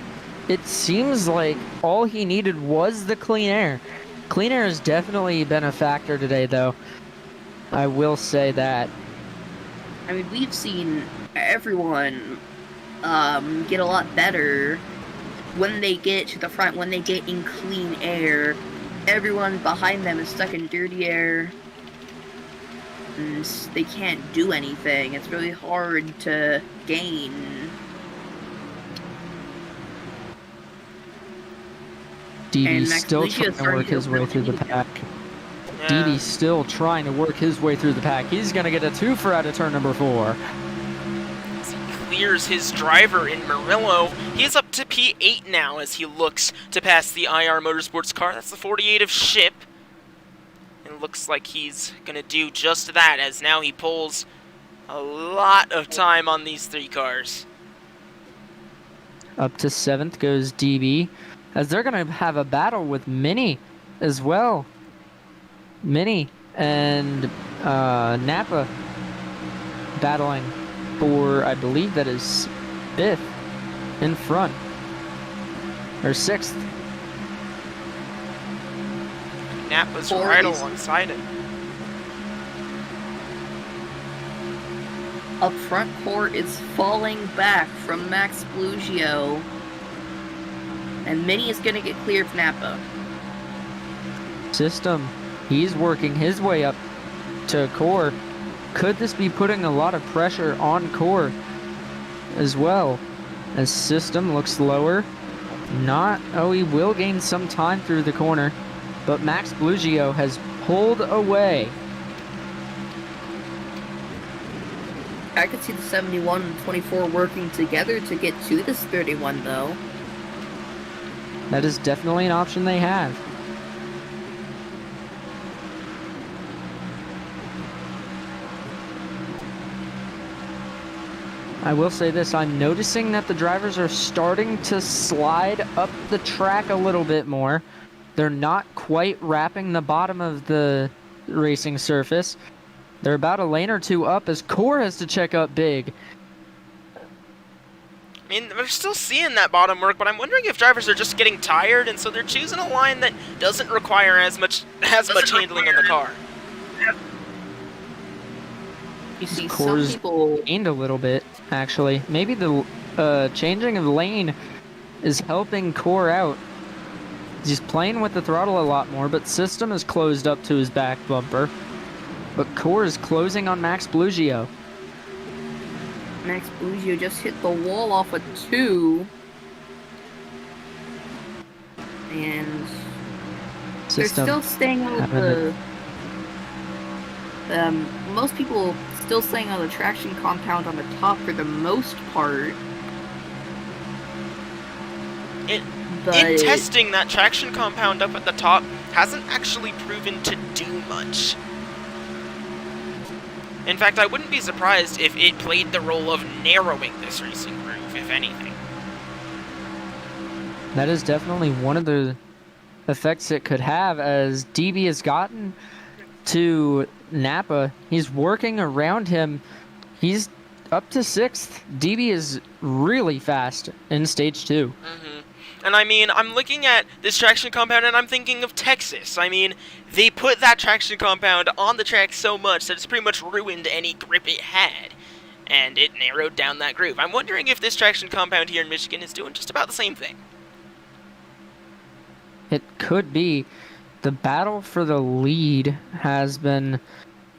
it seems like all he needed was the clean air. Clean air has definitely been a factor today, though. I will say that. I mean, we've seen everyone get a lot better when they get to the front, when they get in clean air. Everyone behind them is stuck in dirty air, and they can't do anything. It's really hard to gain. DD's Max still Felicia trying to work his way through the pack. Yeah. DD's still trying to work his way through the pack. He's going to get a 2 out of turn number 4. As he clears his driver in Murillo, he's up to P8 now as he looks to pass the IR Motorsports car. That's the 48 of Ship. It looks like he's going to do just that, as now he pulls a lot of time on these 3 cars. Up to 7th goes DB, as they're going to have a battle with Mini as well. Mini and Napa battling for, I believe that is 5th in front, or 6th. Napa's 40s. right alongside him. Up front, Core is falling back from Max Blugio, and Mini is going to get cleared for Napa. System, he's working his way up to Core. Could this be putting a lot of pressure on Core as well? As System looks lower. Not, oh, he will gain some time through the corner, but Max Blugio has pulled away. I could see the 71 and 24 working together to get to this 31, though. That is definitely an option they have. I will say this, I'm noticing that the drivers are starting to slide up the track a little bit more. They're not quite wrapping the bottom of the racing surface. They're about a lane or 2 up as Core has to check up big. I mean, we're still seeing that bottom work, but I'm wondering if drivers are just getting tired, and so they're choosing a line that doesn't require as much handling on the car. You see, some Core's people... gained a little bit, actually. Maybe the changing of lane is helping Core out. He's playing with the throttle a lot more, but System is closed up to his back bumper. But Core is closing on Max Blugio. Max Blugio just hit the wall off a 2. And they're System still staying on having the... most people still staying on the traction compound on the top for the most part. In But testing, that traction compound up at the top hasn't actually proven to do much. In fact, I wouldn't be surprised if it played the role of narrowing this racing groove, if anything. That is definitely one of the effects it could have, as DB has gotten to Napa. He's working around him. He's up to 6th. DB is really fast in stage 2. And I mean, I'm looking at this traction compound and I'm thinking of Texas. I mean, they put that traction compound on the track so much that it's pretty much ruined any grip it had. And it narrowed down that groove. I'm wondering if this traction compound here in Michigan is doing just about the same thing. It could be. The battle for the lead has been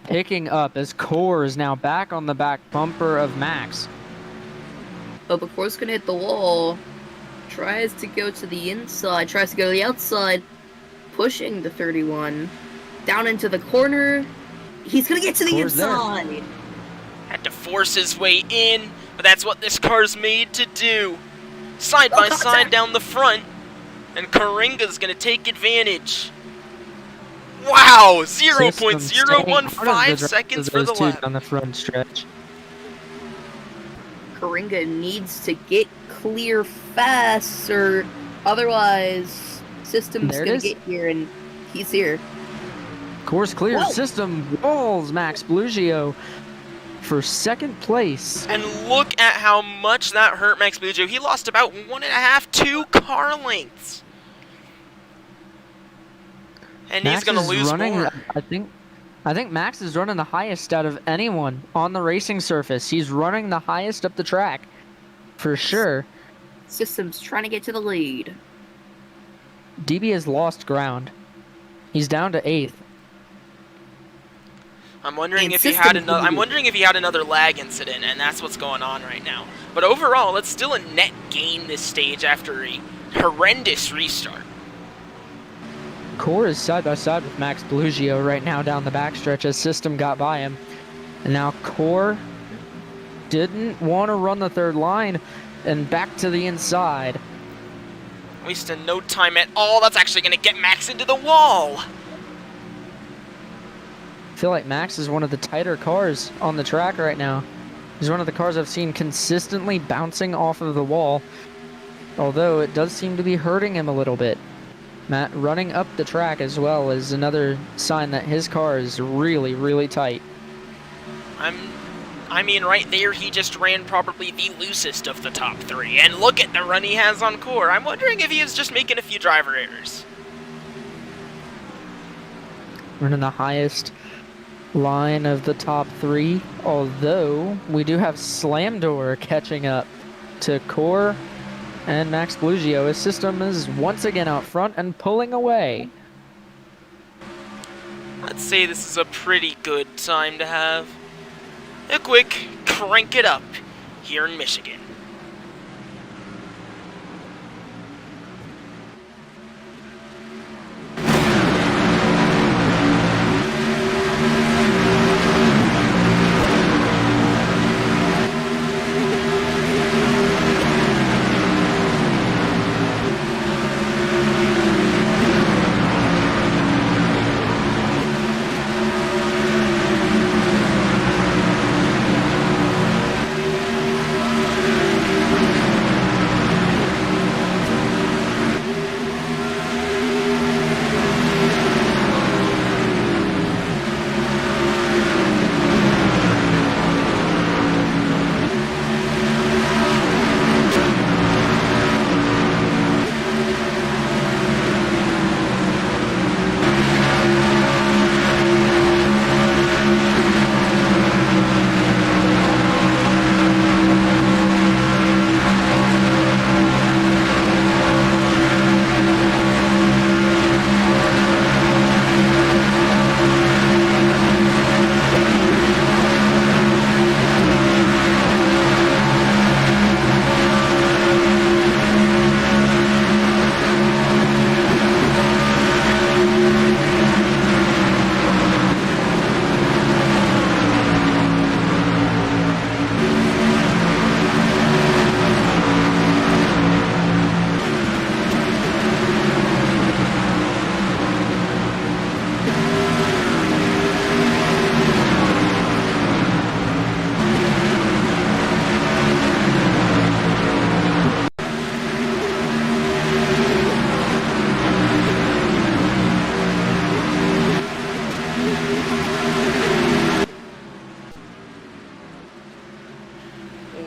picking up as Core is now back on the back bumper of Max. But before it's gonna hit the wall, tries to go to the inside, tries to go to the outside, pushing the 31. Down into the corner. He's gonna get to the Core's there. inside. Had to force his way in, but that's what this car's made to do. Side by contact. side down the front, and Karinga's gonna take advantage. Wow, System staying 0.015 out of the seconds of for those the two lap. on the front stretch. Karinga needs to get clear fast, or otherwise System's There it gonna is. get here, and he's here. Course clear. Whoa. System walls Max Blugio for second place. And look at how much that hurt Max Bujo. He lost about 1.5, 2 car lengths. And Max he's gonna is lose running, more. I think Max is running the highest out of anyone on the racing surface. He's running the highest up the track, for sure. System's trying to get to the lead. DB has lost ground. He's down to 8th. I'm wondering And if he System had another. I'm lead. wondering if he had another lag incident, and that's what's going on right now. But overall, it's still a net gain this stage after a horrendous restart. Core is side by side with Max Blugio right now down the backstretch as System got by him. And now Core didn't want to run the third line and back to the inside. Wasting no time at all. That's actually going to get Max into the wall. I feel like Max is one of the tighter cars on the track right now. He's one of the cars I've seen consistently bouncing off of the wall, although it does seem to be hurting him a little bit. Matt running up the track as well is another sign that his car is really, really tight. I mean, right there, he just ran probably the loosest of the top 3. And look at the run he has on Core. I'm wondering if he is just making a few driver errors. Running the highest line of the top 3, although we do have Slam Door catching up to Core and Max Blugio. His System is once again out front and pulling away. Let's say this is a pretty good time to have a quick crank it up here in Michigan.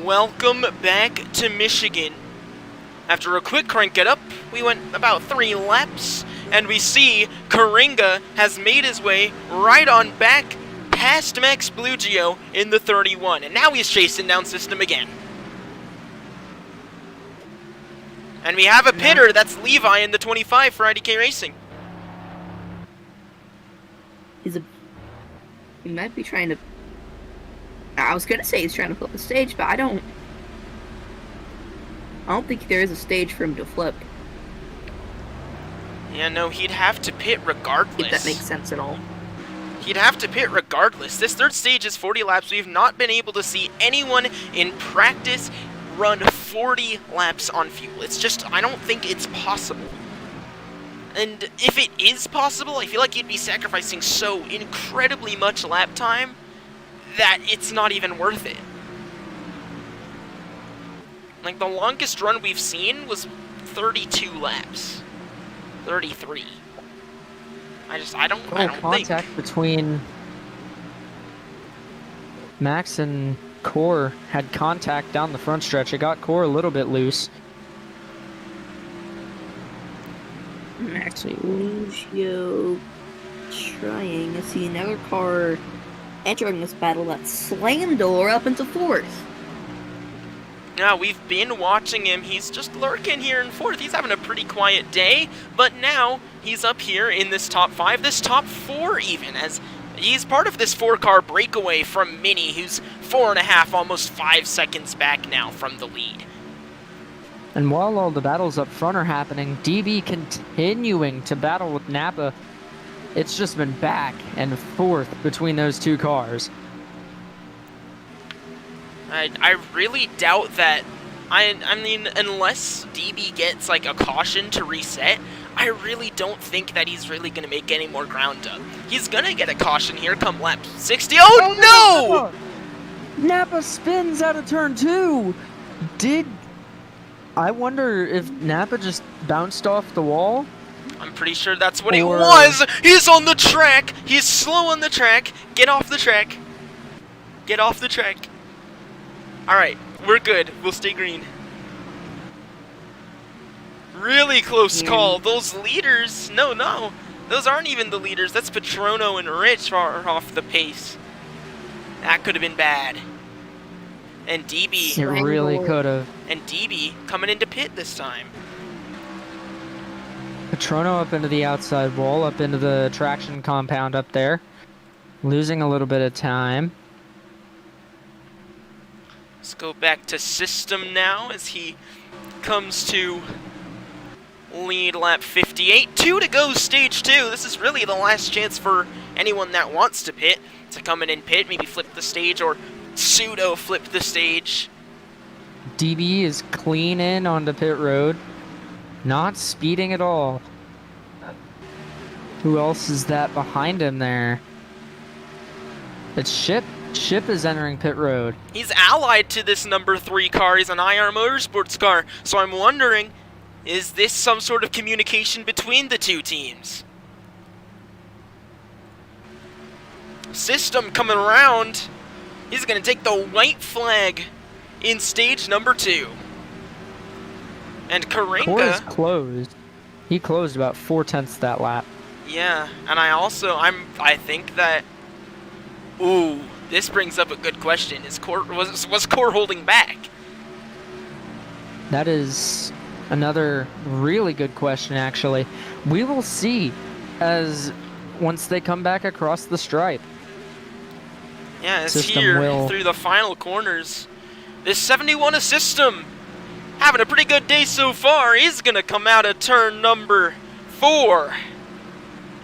Welcome back to Michigan. After a quick crank it up, we went about 3 laps, and we see Karinga has made his way right on back past Max Blugio in the 31, and now he's chasing down System again. And we have a pitter, that's Levi in the 25 for IDK Racing. He might be trying to. I was gonna say he's trying to flip the stage, but I don't think there is a stage for him to flip. Yeah, no, he'd have to pit regardless. If that makes sense at all. He'd have to pit regardless. This third stage is 40 laps. We've not been able to see anyone in practice run 40 laps on fuel. It's just, I don't think it's possible. And if it is possible, I feel like you'd be sacrificing so incredibly much lap time that it's not even worth it. Like, the longest run we've seen was 32 laps. 33. I don't Contact think. between Max and Core had contact down the front stretch. It got Core a little bit loose. Max Lucio trying to see another car entering this battle that slammed door up into fourth. Yeah, we've been watching him. He's just lurking here in fourth. He's having a pretty quiet day, but now he's up here in this top 5, this top 4 even, as he's part of this 4-car breakaway from Mini, who's 4.5, almost 5 seconds back now from the lead. And while all the battles up front are happening, DB continuing to battle with Napa. It's just been back and forth between those two cars. I really doubt that. I mean, unless DB gets like a caution to reset, I really don't think that he's really going to make any more ground up. He's going to get a caution here come lap 60. Oh, no! Napa spins out of turn 2. I wonder if Napa just bounced off the wall? I'm pretty sure that's what it was. He's on the track. He's slow on the track. Get off the track. Get off the track. Alright, we're good. We'll stay green. Really close call. Those leaders, no. Those aren't even the leaders. That's Petrono and Rich are off the pace. That could have been bad. And DB. It really could have. And DB coming into pit this time. Petrono up into the outside wall, up into the traction compound up there. Losing a little bit of time. Let's go back to system now as he comes to lead lap 58. 2 to go, stage 2. This is really the last chance for anyone that wants to pit to come in and pit, maybe flip the stage or pseudo flip the stage. DB is clean in onto pit road. Not speeding at all. Who else is that behind him there? It's Ship. Ship is entering pit road. He's allied to this number 3 car. He's an IR Motorsports car. So I'm wondering, is this some sort of communication between the two teams? System coming around. He's going to take the white flag in stage number 2. And Core is Karenga... closed. He closed about 4/10 that lap. Yeah, and I think that... Ooh, this brings up a good question. Was Core holding back? That is another really good question, actually. We will see as once they come back across the stripe. Yeah, it's System here will- through the final corners. This 71 a system having a pretty good day so far. He's gonna come out of turn number 4.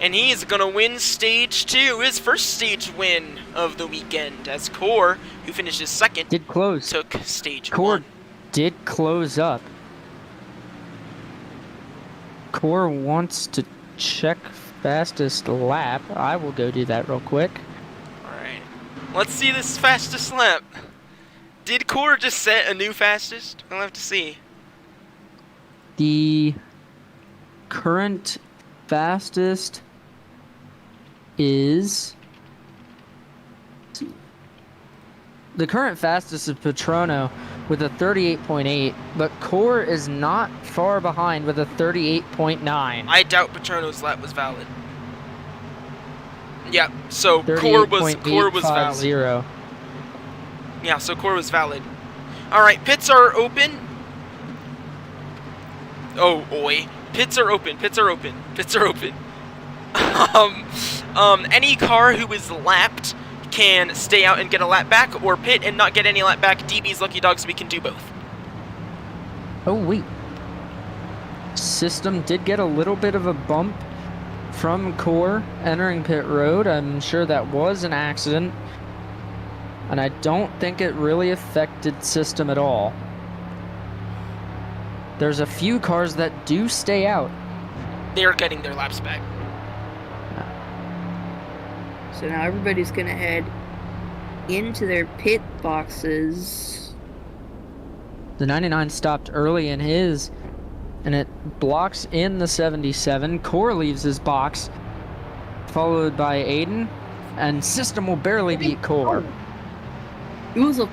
And he's gonna win stage 2, his first stage win of the weekend, as Core, who finishes second, Did close. took stage Core 1. did close up. Core wants to check fastest lap. I will go do that real quick. Alright. Let's see this fastest lap. Did Core just set a new fastest? I'll have to see. The current fastest is... The current fastest is Petrono with a 38.8, but Core is not far behind with a 38.9. I doubt Patrono's lap was valid. Yeah, so Core was valid. 38.850. Yeah, so Core was valid. Alright, pits are open. Oh, oi. Pits are open, pits are open, pits are open. Any car who is lapped can stay out and get a lap back, or pit and not get any lap back. DB's Lucky Dogs, we can do both. Oh, wait. System did get a little bit of a bump from Core entering pit road. I'm sure that was an accident. And I don't think it really affected System at all. There's a few cars that do stay out. They're getting their laps back. So now everybody's gonna head into their pit boxes. The 99 stopped early in his, and it blocks in the 77. Core leaves his box, followed by Aiden, and System will barely beat Core. It was a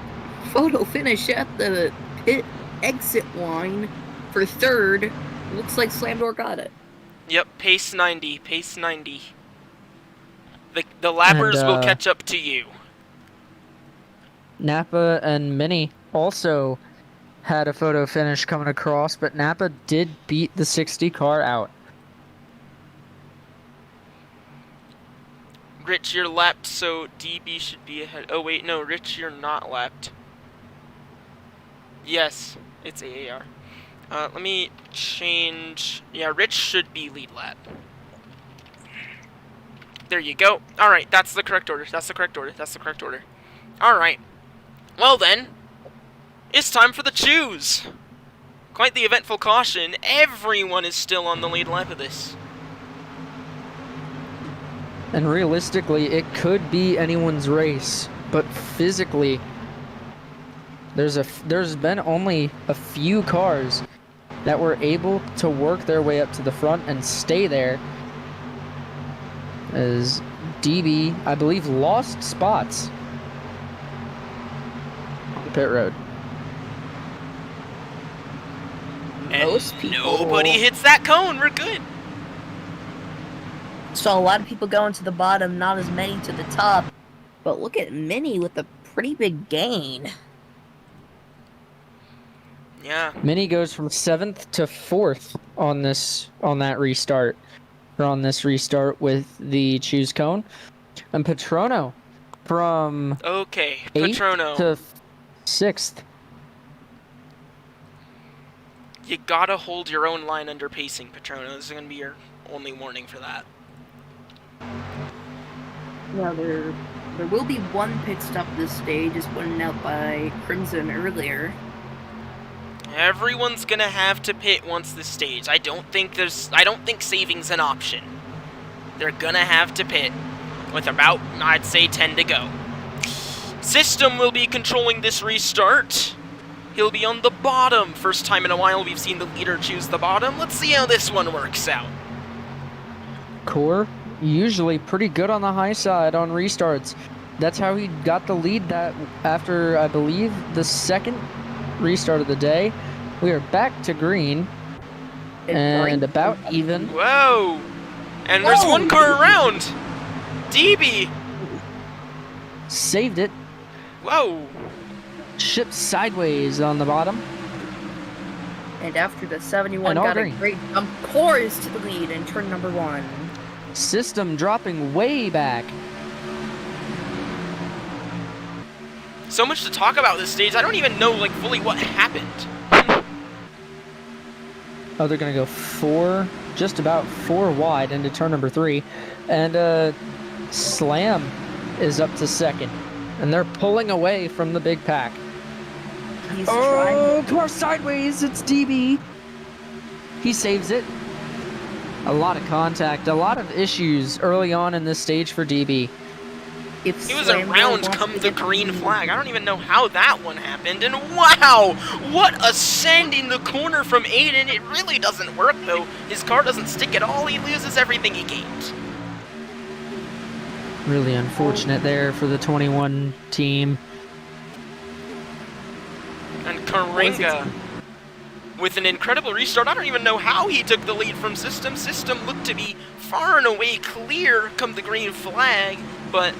photo finish at the pit exit line for third. Looks like Slamdor got it. Yep, pace 90, pace 90. The lappers And, will catch up to you. Napa and Mini also had a photo finish coming across, but Napa did beat the 60 car out. Rich, you're lapped, so DB should be ahead. Oh wait, no, Rich, you're not lapped. Yes, it's AAR. Let me change. Yeah, Rich should be lead lap. There you go. Alright, that's the correct order. That's the correct order. That's the correct order. Alright. Well then, it's time for the choose. Quite the eventful caution. Everyone is still on the lead lap of this. And realistically, it could be anyone's race, but physically, there's been only a few cars that were able to work their way up to the front and stay there. As DB, I believe, lost spots on the pit road. And Most people- nobody hits that cone. We're good. Saw a lot of people going to the bottom, not as many to the top. But look at Minnie with a pretty big gain. Yeah. Mini goes from 7th to 4th on that restart. Or on this restart with the choose cone. And Patrono from Okay, 8th Patrono. to 6th. You gotta hold your own line under pacing, Patrono. This is gonna be your only warning for that. Now there will be one pit stop this stage, as pointed out by Crimson earlier. Everyone's gonna have to pit once this stage. I don't think saving's an option. They're gonna have to pit with about, I'd say, 10 to go. System will be controlling this restart. He'll be on the bottom. First time in a while we've seen the leader choose the bottom. Let's see how this one works out. Core usually pretty good on the high side on restarts. That's how he got the lead that after, I believe, the second restart of the day. We are back to green and about even. Whoa! And there's one car around! DB! Saved it. Whoa! Shipped sideways on the bottom. And after the 71 And all got green. a great jump, Core is to the lead in turn number 1. System dropping way back. So much to talk about this stage. I don't even know, like, fully what happened. Oh, they're going to go 4, just about 4 wide into turn number 3. And Slam is up to 2nd. And they're pulling away from the big pack. He's trying. Core sideways. It's DB. He saves it. A lot of contact, a lot of issues early on in this stage for DB. If He was Slamdor around wants come to the get green lead- flag. I don't even know how that one happened. And wow! What a send in the corner from Aiden. It really doesn't work, though. His car doesn't stick at all. He loses everything he gained. Really unfortunate there for the 21 team. And Karinga, with an incredible restart, I don't even know how he took the lead from System. System looked to be far and away clear come the green flag, but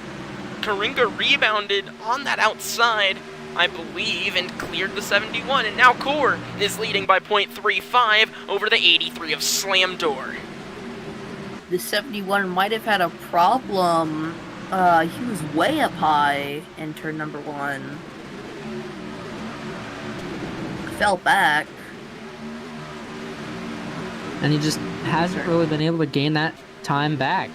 Karinga rebounded on that outside, I believe, and cleared the 71. And now Core is leading by 0.35 over the 83 of Slamdor. The 71 might have had a problem. He was way up high in turn number 1. Fell back. and he just hasn't really been able to gain that time back.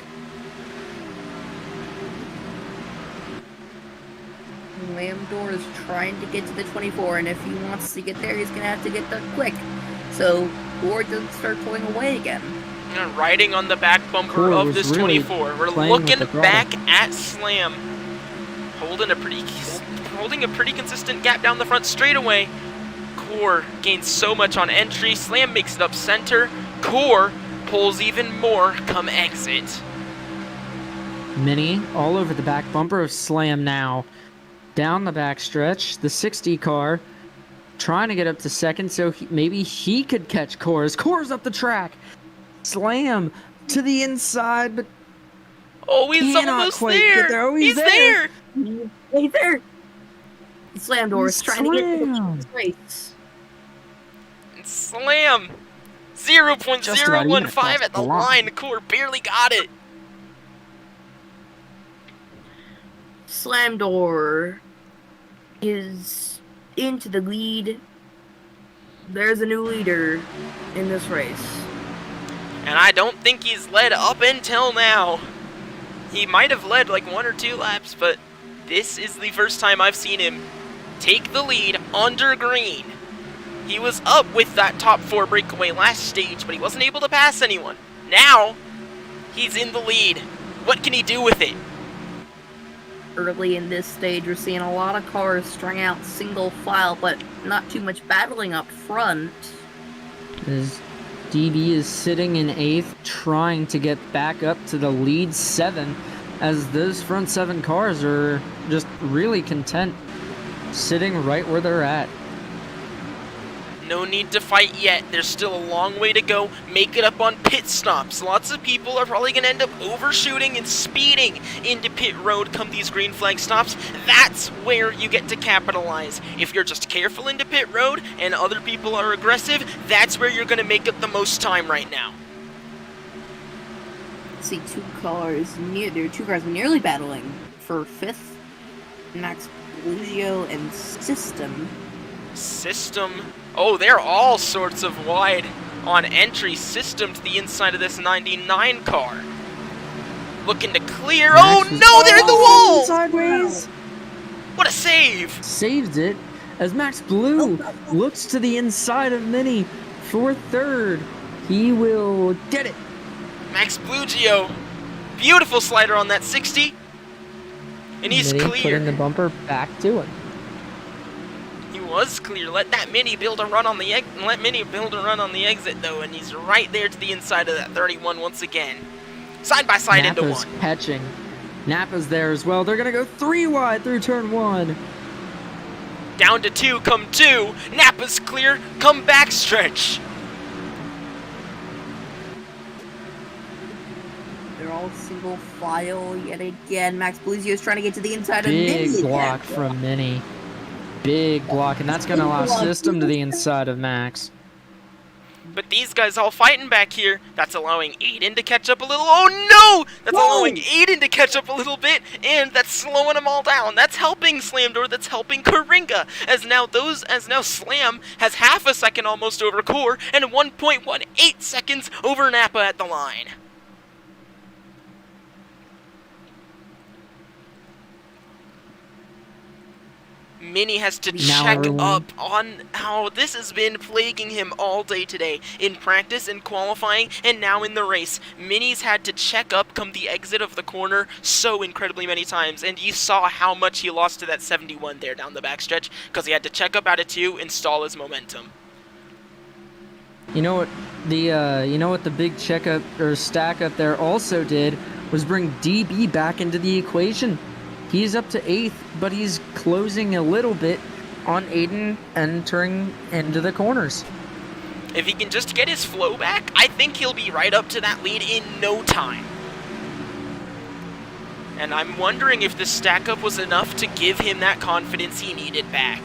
Lambdor is trying to get to the 24, and if he wants to get there, he's going to have to get there quick. So Gore doesn't start pulling away again. And riding on the back bumper Core of was this really 24. We're playing with looking the throttle. back at Slam, holding a pretty consistent gap down the front straightaway. Core gains so much on entry. Slam makes it up center. Core pulls even more come exit. Mini all over the back bumper of Slam now. Down the back stretch, the 60 car trying to get up to second so maybe he could catch Core's. Core's up the track. Slam to the inside, but Oh, he's cannot almost quite get there. there. Oh, he's there. He's there! Slamdor is trying to get to the Slam. this race. And Slam. Just about even 0.015 across at the the line. line. Core barely got it. Slamdor is into the lead. There's a new leader in this race. And I don't think he's led up until now. He might have led like 1 or 2 laps, but this is the first time I've seen him take the lead under green. He was up with that top 4 breakaway last stage, but he wasn't able to pass anyone. Now, he's in the lead. What can he do with it? Early in this stage, we're seeing a lot of cars strung out single file, but not too much battling up front. As DB is sitting in 8th, trying to get back up to the lead 7, as those front 7 cars are just really content sitting right where they're at. No need to fight yet. There's still a long way to go. Make it up on pit stops. Lots of people are probably going to end up overshooting and speeding into pit road come these green flag stops. That's where you get to capitalize. If you're just careful into pit road and other people are aggressive, that's where you're going to make up the most time right now. See there are 2 cars nearly battling for 5th. Max Luzio and System. Oh, they're all sorts of wide on entry. System to the inside of this 99 car. Looking to clear. Oh no, they're in the wall! Sideways. What a save! Saved it as Max Blue looks to the inside of Mini for 3rd. He will get it. Max Blugio. Beautiful slider on that 60. And he's Mini clear. putting the bumper back to him. He was clear. Let Mini build a run on the exit though, and he's right there to the inside of that 31 once again. Side by side into Napa's 1. catching. Napa's there as well. They're gonna go 3 wide through turn 1. Down to 2, come 2. Napa's clear, come back stretch. They're all single file yet again. Max Bluzio is trying to get to the inside of Mini. Big block from Mini. Big block, and that's gonna allow System to the inside of Max. But these guys all fighting back here. That's allowing Aiden to catch up a little. Oh no! That's allowing Aiden to catch up a little bit, and that's slowing them all down. That's helping Slamdor. That's helping Karinga. As now Slam has half a second almost over Core and 1.18 seconds over Napa at the line. Mini has to check up on how this has been plaguing him all day today in practice, in qualifying, and now in the race. Mini's had to check up come the exit of the corner so incredibly many times, and you saw how much he lost to that 71 there down the backstretch because he had to check up out of 2, install his momentum. You know what the big checkup or stack up there also did was bring DB back into the equation. He's up to 8th, but he's closing a little bit on Aiden entering into the corners. If he can just get his flow back, I think he'll be right up to that lead in no time. And I'm wondering if the stack up was enough to give him that confidence he needed back.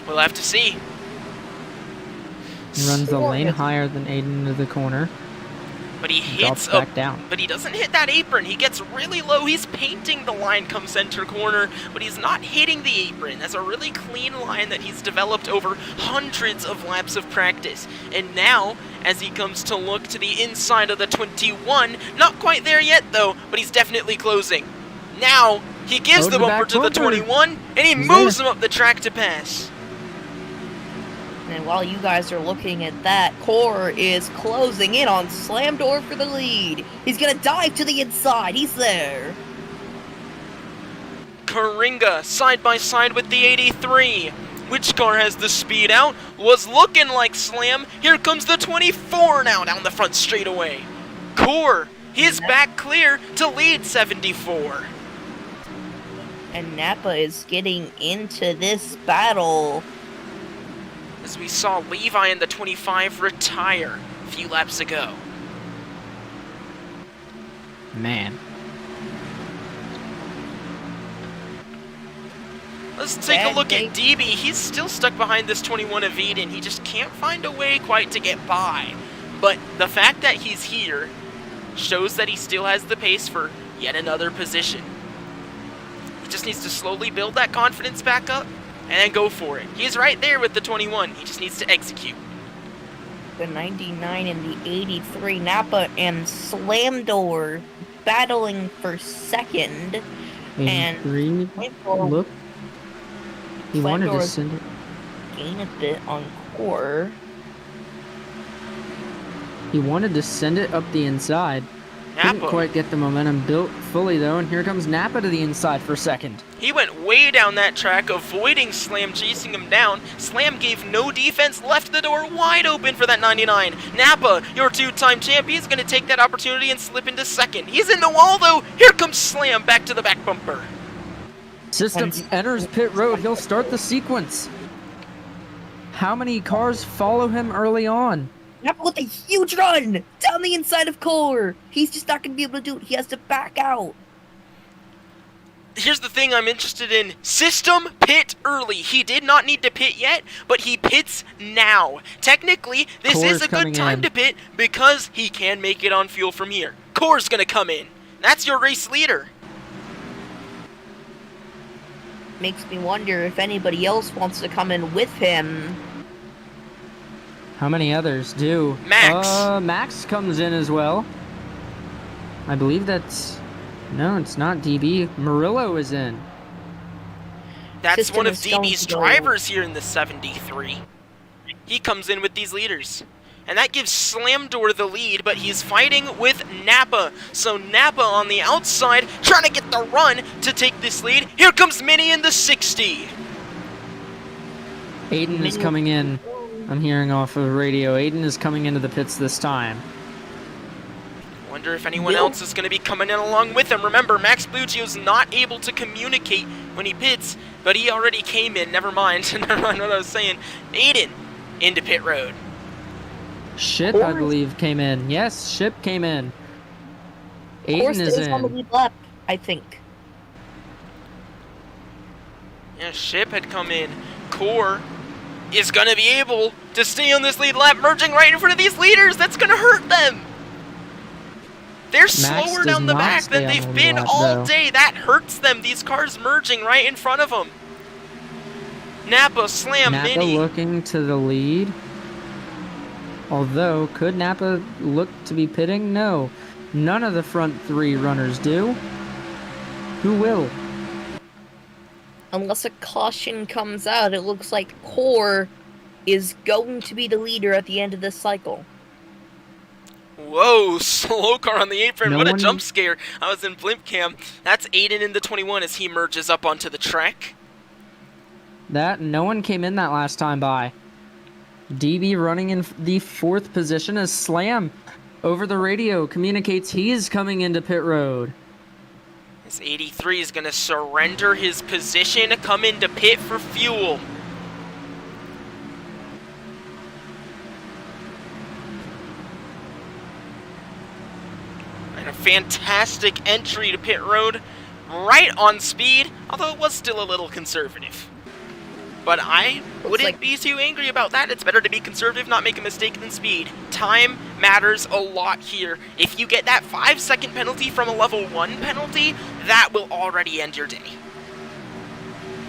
We'll have to see. He runs the lane higher than Aiden into the corner. But he Drops hits back down. but he doesn't hit that apron. He gets really low. He's painting the line come center corner, but he's not hitting the apron. That's a really clean line that he's developed over hundreds of laps of practice. And now, as he comes to look to the inside of the 21, not quite there yet though, but he's definitely closing. Now, he gives the bumper to the 21, and he moves him up the track to pass. And while you guys are looking at that, Core is closing in on Slam Door for the lead. He's gonna dive to the inside. He's there. Karinga side by side with the 83. Which car has the speed out? Was looking like Slam. Here comes the 24 now down the front straightaway. Core, his back clear to lead 74. And Napa is getting into this battle. As we saw Levi in the 25 retire a few laps ago. Man. Let's take a look at DB. He's still stuck behind this 21 of Eden. He just can't find a way quite to get by. But the fact that he's here shows that he still has the pace for yet another position. He just needs to slowly build that confidence back up and then go for it. He's right there with the 21. He just needs to execute. The 99 and the 83, Napa and Slam Door battling for second. And 83, look. He wanted to send it. Gain a bit on Core. He wanted to send it up the inside. Couldn't Napa. quite get the momentum built fully though, and here comes Napa to the inside for second. He went way down that track, avoiding Slam chasing him down. Slam gave no defense, left the door wide open for that 99. Napa, your two-time champion, is going to take that opportunity and slip into second. He's in the wall though. Here comes Slam back to the back bumper. System enters pit road. He'll start the sequence. How many cars follow him early on? Napa with a huge run down the inside of Core. He's just not going to be able to do it. He has to back out. Here's the thing I'm interested in. System pit early. He did not need to pit yet, but he pits now. Technically, this Core's is a good time in. to pit because he can make it on fuel from here. Core's going to come in. That's your race leader. Makes me wonder if anybody else wants to come in with him. How many others do? Max. Max comes in as well. I believe that's... No, it's not DB. Murillo is in. That's System one of is going DB's to go. drivers here in the 73. He comes in with these leaders. And that gives Slam Door the lead, but he's fighting with Napa. So Napa on the outside, trying to get the run to take this lead. Here comes Minnie in the 60. Aiden is coming in. I'm hearing off of radio. Aiden is coming into the pits this time. Wonder if anyone else is going to be coming in along with him. Remember, Max Buccio's not able to communicate when he pits, but he already came in. Never mind. Never mind what I was saying. Aiden into pit road. Ship, I believe, came in. Yes, Ship came in. Aiden is on the in. lead lap, I think. Yeah, Ship had come in. Core is going to be able to stay on this lead lap, merging right in front of these leaders. That's going to hurt them. They're slower does down the not back stay than on they've the been lap, all though. day. That hurts them. These cars merging right in front of them. Napa, Slam, Napa Mini. looking to the lead. Although, could Napa look to be pitting? No. None of the front three runners do. Who will? Unless a caution comes out, it looks like Core is going to be the leader at the end of this cycle. Whoa, slow car on the apron. No What a one- jump scare. I was in blimp cam. That's Aiden in the 21 as he merges up onto the track. That no one came in that last time by. DB running in the fourth position as Slam over the radio communicates he's coming into pit road. This 83 is going to surrender his position, come into pit for fuel. And a fantastic entry to pit road, right on speed, although it was still a little conservative. But I wouldn't like- be too angry about that. It's better to be conservative, not make a mistake than speed. Time matters a lot here. If you get that 5-second penalty from a level 1 penalty, that will already end your day.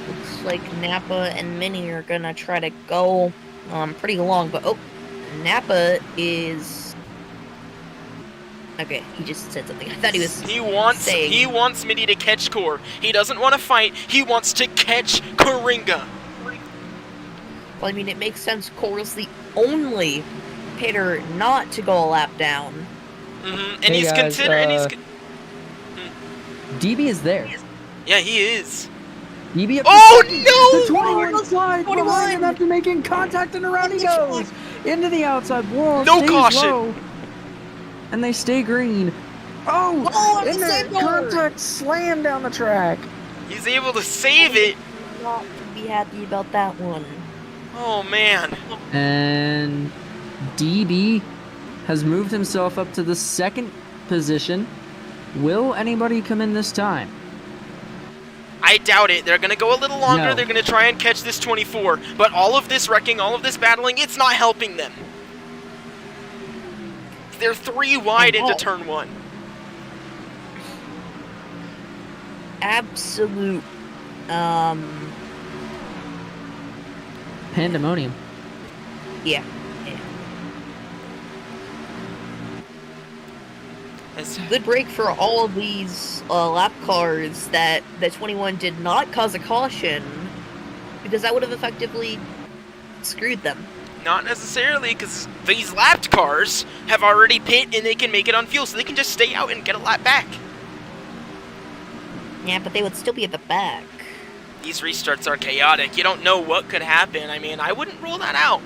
Looks like Nappa and Mini are gonna try to go pretty long, but Nappa is okay. He just said something. I thought he was. He wants Mini to catch Core. He doesn't want to fight. He wants to catch Coringa. Well, I mean, it makes sense. Core's the only hitter not to go a lap down. And Hey he's guys, DB is there. Yeah, he is. DB up Oh, to second. no! The 21 slide 21! behind him after making contact, and around he goes into the outside wall. No stays caution. low, and they stay green. Oh, and and the the save goal! contact slam down the track. He's able to save it. Not to be happy about that one. Oh, man. And DB has moved himself up to the second position. Will anybody come in this time? I doubt it. They're going to go a little longer. No. They're going to try and catch this 24. But all of this wrecking, all of this battling, it's not helping them. They're 3 wide into turn 1. Absolute, Pandemonium. yeah. It's- Good break for all of these lap cars that 21 did not cause a caution, because that would have effectively screwed them. Not necessarily, because these lapped cars have already pit and they can make it on fuel, so they can just stay out and get a lap back. Yeah, but they would still be at the back. These restarts are chaotic. You don't know what could happen. I mean, I wouldn't rule that out.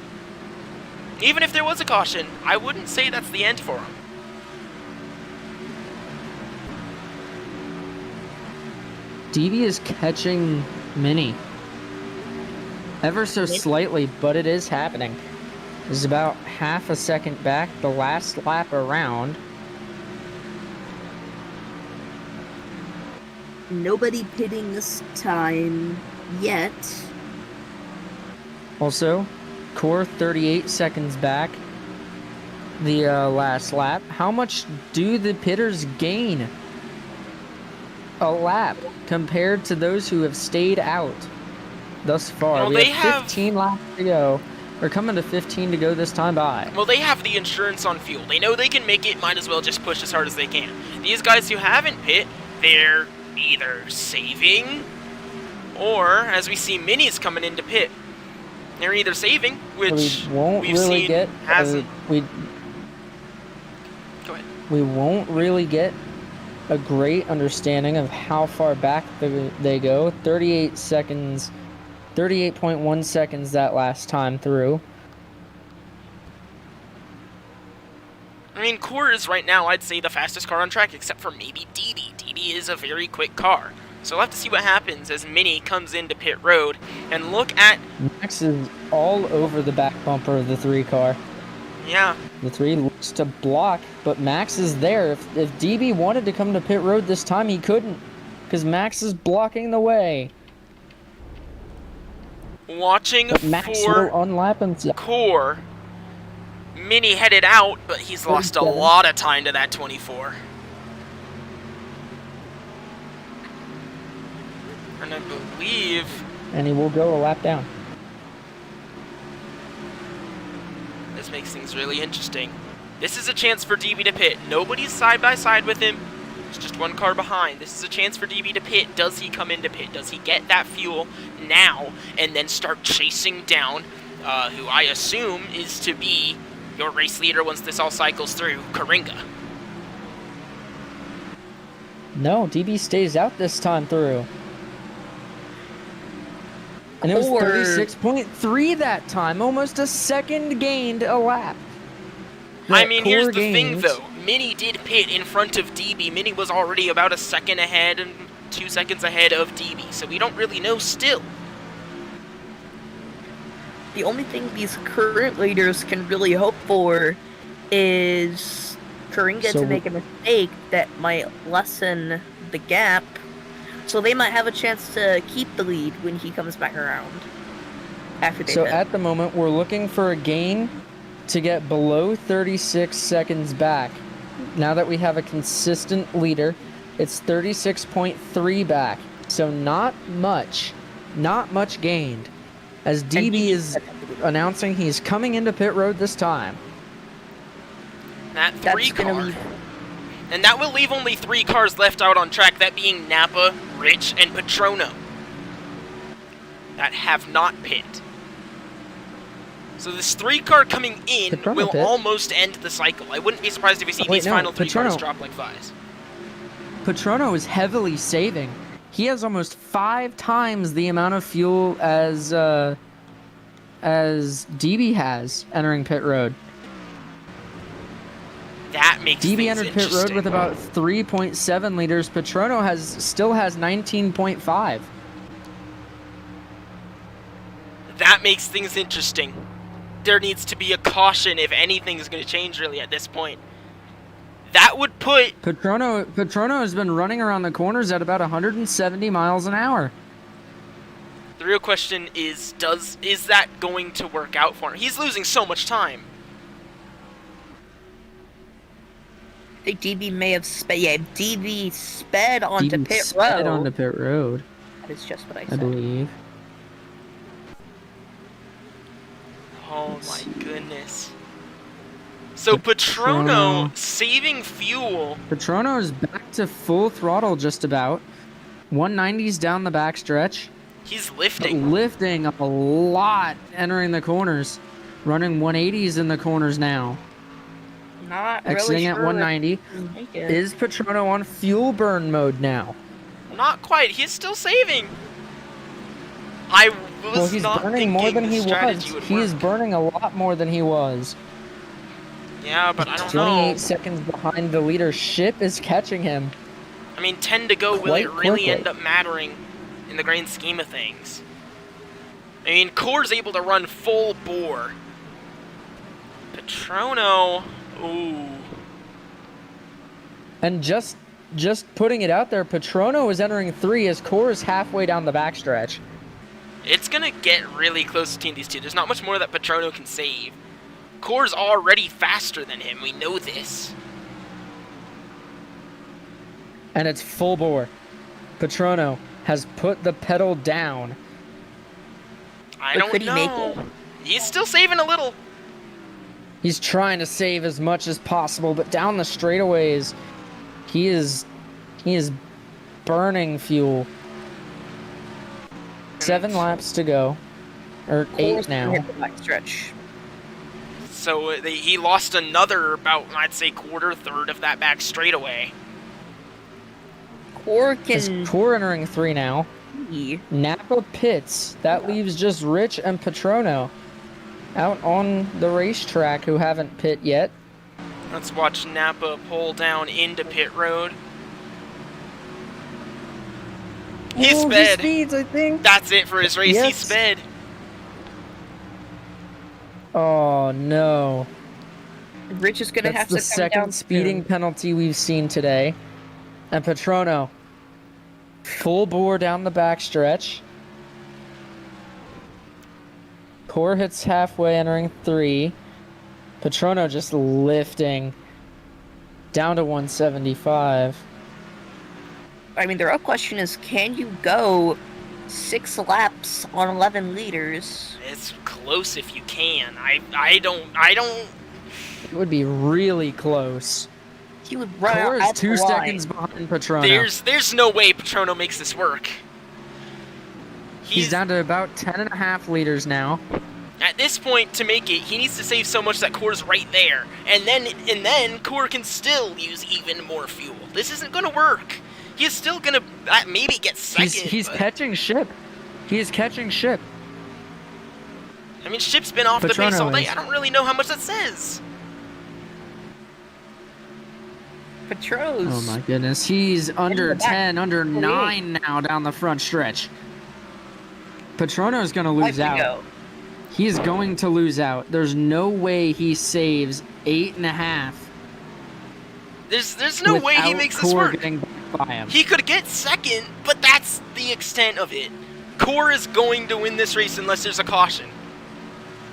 Even if there was a caution, I wouldn't say that's the end for them. DB is catching Mini. Ever so slightly, but it is happening. This is about half a second back the last lap around. Nobody pitting this time yet. Also, Core 38 seconds back the last lap. How much do the pitters gain a lap compared to those who have stayed out thus far? Well, we they have 15 laps to go. We're coming to 15 to go this time by. Well, they have the insurance on fuel. They know they can make it, might as well just push as hard as they can. These guys who haven't pit, they're either saving, or, as we see Minis coming into pit, they're either saving, which we won't we've really seen get hasn't. we Go ahead. we won't really get a great understanding of how far back they go. 38 seconds, 38.1 seconds that last time through. I mean, Core is right now, I'd say, the fastest car on track, except for maybe DB. DB is a very quick car. So we'll have to see what happens as Mini comes into pit road. And look at... Max is all over the back bumper of the 3 car. Yeah. The 3 looks to block, but Max is there. If DB wanted to come to pit road this time, he couldn't, because Max is blocking the way. Watching But Max for will unlap himself. Core. Mini headed out, but he's lost a 47. lot of time to that 24. And I believe... And he will go a lap down. This makes things really interesting. This is a chance for DB to pit. Nobody's side by side with him. There's just one car behind. This is a chance for DB to pit. Does he come into pit? Does he get that fuel now and then start chasing down who I assume is to be your race leader once this all cycles through, Coringa? No, DB stays out this time through. And it was Or- 36.3 that time, almost a second gained a lap. I That mean, here's Core the thing, gains- though. Mini did pit in front of DB. Mini was already about a second ahead and 2 seconds ahead of DB, so we don't really know still. The only thing these current leaders can really hope for is Coringa So to make a mistake that might lessen the gap, so they might have a chance to keep the lead when he comes back around. after they So pit. at the moment, we're looking for a gain to get below 36 seconds back. Now that we have a consistent leader, it's 36.3 back. So not much gained. As DB is announcing he's coming into pit road this time. That That's 3 gonna car. leave. And that will leave only 3 cars left out on track, that being Napa, Rich, and Patrono, that have not pit. So this 3 car coming in Patrono will pit? almost end the cycle. I wouldn't be surprised if we see Wait, these no, final 3 cars Patrono- drop like flies. Patrono is heavily saving. He has almost 5 times the amount of fuel as DB has entering pit road. That makes DB things entered pit road interesting. with about 3.7 liters. Patrono still has 19.5. That makes things interesting. There needs to be a caution if anything's going to change really at this point. That would put... Patrono has been running around the corners at about 170 miles an hour. The real question is that going to work out for him? He's losing so much time. I think DB may have sped. Yeah, DB sped onto DB pit sped road. onto pit road, That is just what I I said. believe. Oh my goodness. So Patrono saving fuel. Patrono is back to full throttle just about. 190s down the backstretch. He's lifting. Lifting a lot entering the corners. Running 180s in the corners now. Not really Exiting sure at 190. if he can make it. Is Patrono on fuel burn mode now? Not quite. He's still saving. I was Well, he's not burning more thinking than the he was. strategy would He is work. burning a lot more than he was. Yeah, but I don't 28 know. seconds behind the leader. Ship is catching him. I mean, 10 to go. Will Quite it really quickly. end up mattering in the grand scheme of things? I mean, Core's able to run full bore. Patrono, ooh. And just putting it out there, Patrono is entering 3 as Core is halfway down the backstretch. It's gonna get really close between these two. There's not much more that Patrono can save. Core's already faster than him. We know this. And it's full bore. Patrono has put the pedal down. I But don't could he know. make it? He's still saving a little. He's trying to save as much as possible, but down the straightaways, he is burning fuel. 7 laps to go. Or 8 Core's gonna now. hit the backstretch. So he lost another about, I'd say, quarter, third of that back straightaway. Core Is can Core entering 3 now. see. Napa pits. That leaves just Rich and Patrono out on the racetrack who haven't pit yet. Let's watch Napa pull down into pit road. He Oh, sped. speeds, I think. That's it for his race. He Yes. sped. Oh no. Rich is gonna have That's to the come down second speeding soon. penalty we've seen today. And Patrono, full bore down the backstretch. Core hits halfway, entering 3. Patrono just lifting down to 175. I mean, the real question is, can you go 6 laps on 11 liters? It's close if you can. I don't. It would be really close. He would run Core out is at 2 the line. seconds behind Patrono. There's no way Patrono makes this work. He's down to about 10.5 liters now. At this point, to make it, he needs to save so much that Core's right there, and then Core can still use even more fuel. This isn't gonna work. He's still gonna maybe get second. He's but- catching Ship. He is catching Ship. I mean, Ship's been off the Patrono pace all day. is. I don't really know how much that says. Patrono's Oh my goodness. He's under the back. 10, under 9 now down the front stretch. Patrono's going to lose Time to out. go. He's going to lose out. There's no way he saves 8.5. There's no way he without makes this Core work. getting back by him. He could get second, but that's the extent of it. Core is going to win this race unless there's a caution.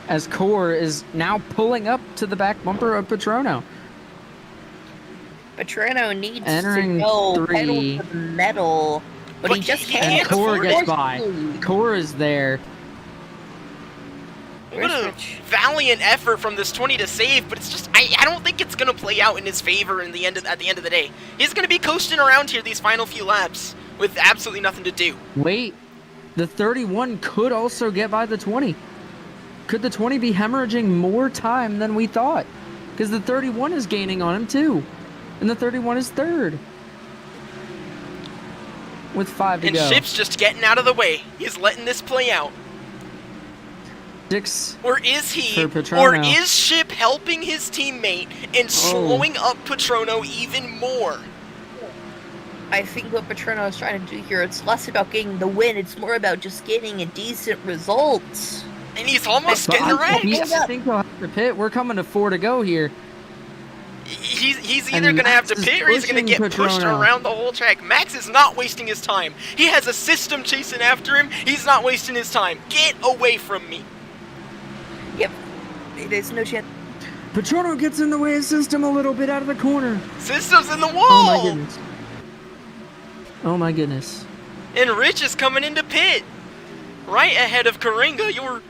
As Core is now pulling up to the back bumper of Patrono. Patrono needs Entering to go three. pedal to the metal, but he But just he can't. And can't Core afford gets it. by. Core is there. What a Rich. valiant effort from this 20 to save, but it's just I don't think it's gonna play out in his favor at the end of the day. He's gonna be coasting around here these final few laps with absolutely nothing to do. Wait, the 31 could also get by the 20. Could the 20 be hemorrhaging more time than we thought? Because the 31 is gaining on him too. And the 31 is third. With 5 to And go. Ship's just getting out of the way. He's letting this play out. 6. Or is he? For Patrono. Or is Ship helping his teammate and slowing up Patrono even more? I think what Patrono is trying to do here, it's less about getting the win, it's more about just getting a decent result. And he's almost But getting the I wreck. think he'll have to pit. We're coming to 4 to go here. He's And either going to have to Max is pit or he's going to get pushing pushed Patrono. around the whole track. Max is not wasting his time. He has a system chasing after him. He's not wasting his time. Get away from me. Yep. There's no chance. Patrono gets in the way of System a little bit out of the corner. System's in the wall. Oh my goodness. Oh my goodness. And Rich is coming into pit. Right ahead of Karinga.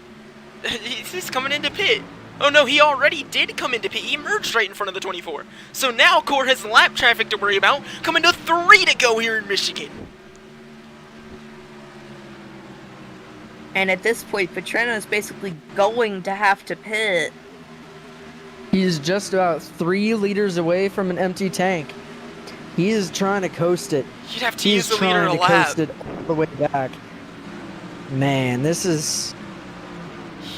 He's coming into pit. Oh no, he already did come into pit. He emerged right in front of the 24. So now Core has lap traffic to worry about. Coming to 3 to go here in Michigan. And at this point, Patrono is basically going to have to pit. He's just about 3 liters away from an empty tank. He is trying to coast it. You'd have to He's use the leader trying a to lap. coast it all the way back. Man, this is...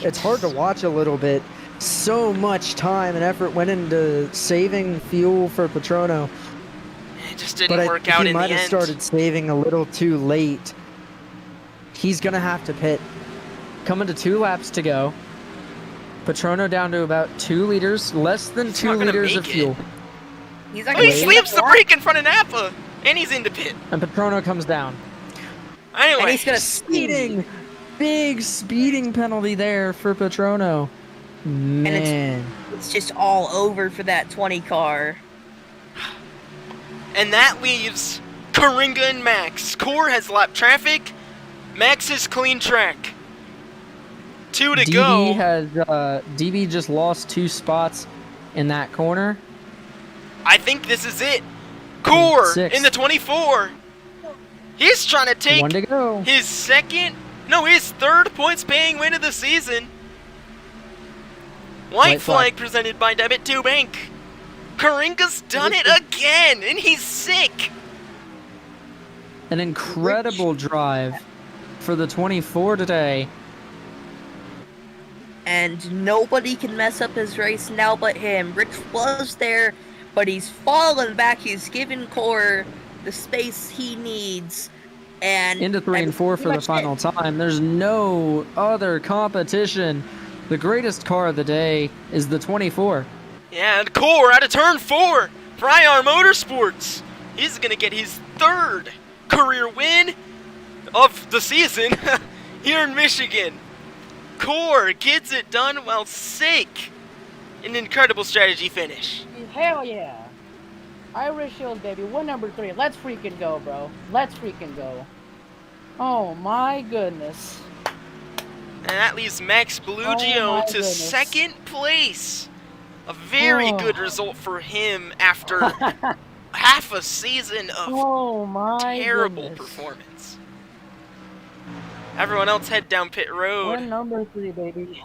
It's hard to watch a little bit. So much time and effort went into saving fuel for Patrono. It just didn't But work out he in the might end. have started saving a little too late. He's going to have to pit. Coming to 2 laps to go. Patrono down to about 2 liters, less than He's 2 not gonna liters make of it. fuel. He's not Oh, he gonna slams the lap. brake in front of Napa. And he's into pit. And Patrono comes down. Anyway, And he's gonna Speeding! Big speeding penalty there for Patrono. Man. It's just all over for that 20 car. and that leaves Karinga and Max. Core has lap traffic. Max is clean track. 2 to DB go. has DB just lost 2 spots in that corner. I think this is it. Core 6. in the 24. He's trying to take 1 to go. his third points paying win of the season. White White flag. flag presented by Debit 2 Bank. Karinga's done it again, and he's sick. An incredible drive for the 24 today. And nobody can mess up his race now but him. Rich was there, but he's fallen back. He's given Core the space he needs. And Into 3 and 4 for the pretty much final time. There's no other competition. The greatest car of the day is the 24. Yeah, and Core out of turn 4 for IR Motorsports. He's going to get his 3rd career win of the season here in Michigan. Core gets it done while sick. An incredible strategy finish. Hell yeah. Irish Hills, baby. Win number 3. Let's freaking go, bro. Let's freaking go. Oh my goodness. And that leaves Max Oh Bellugio my to goodness. 2nd place. A very Oh. good result for him after half a season of Oh my terrible goodness. performance. Everyone else head down pit road. Win number 3, baby.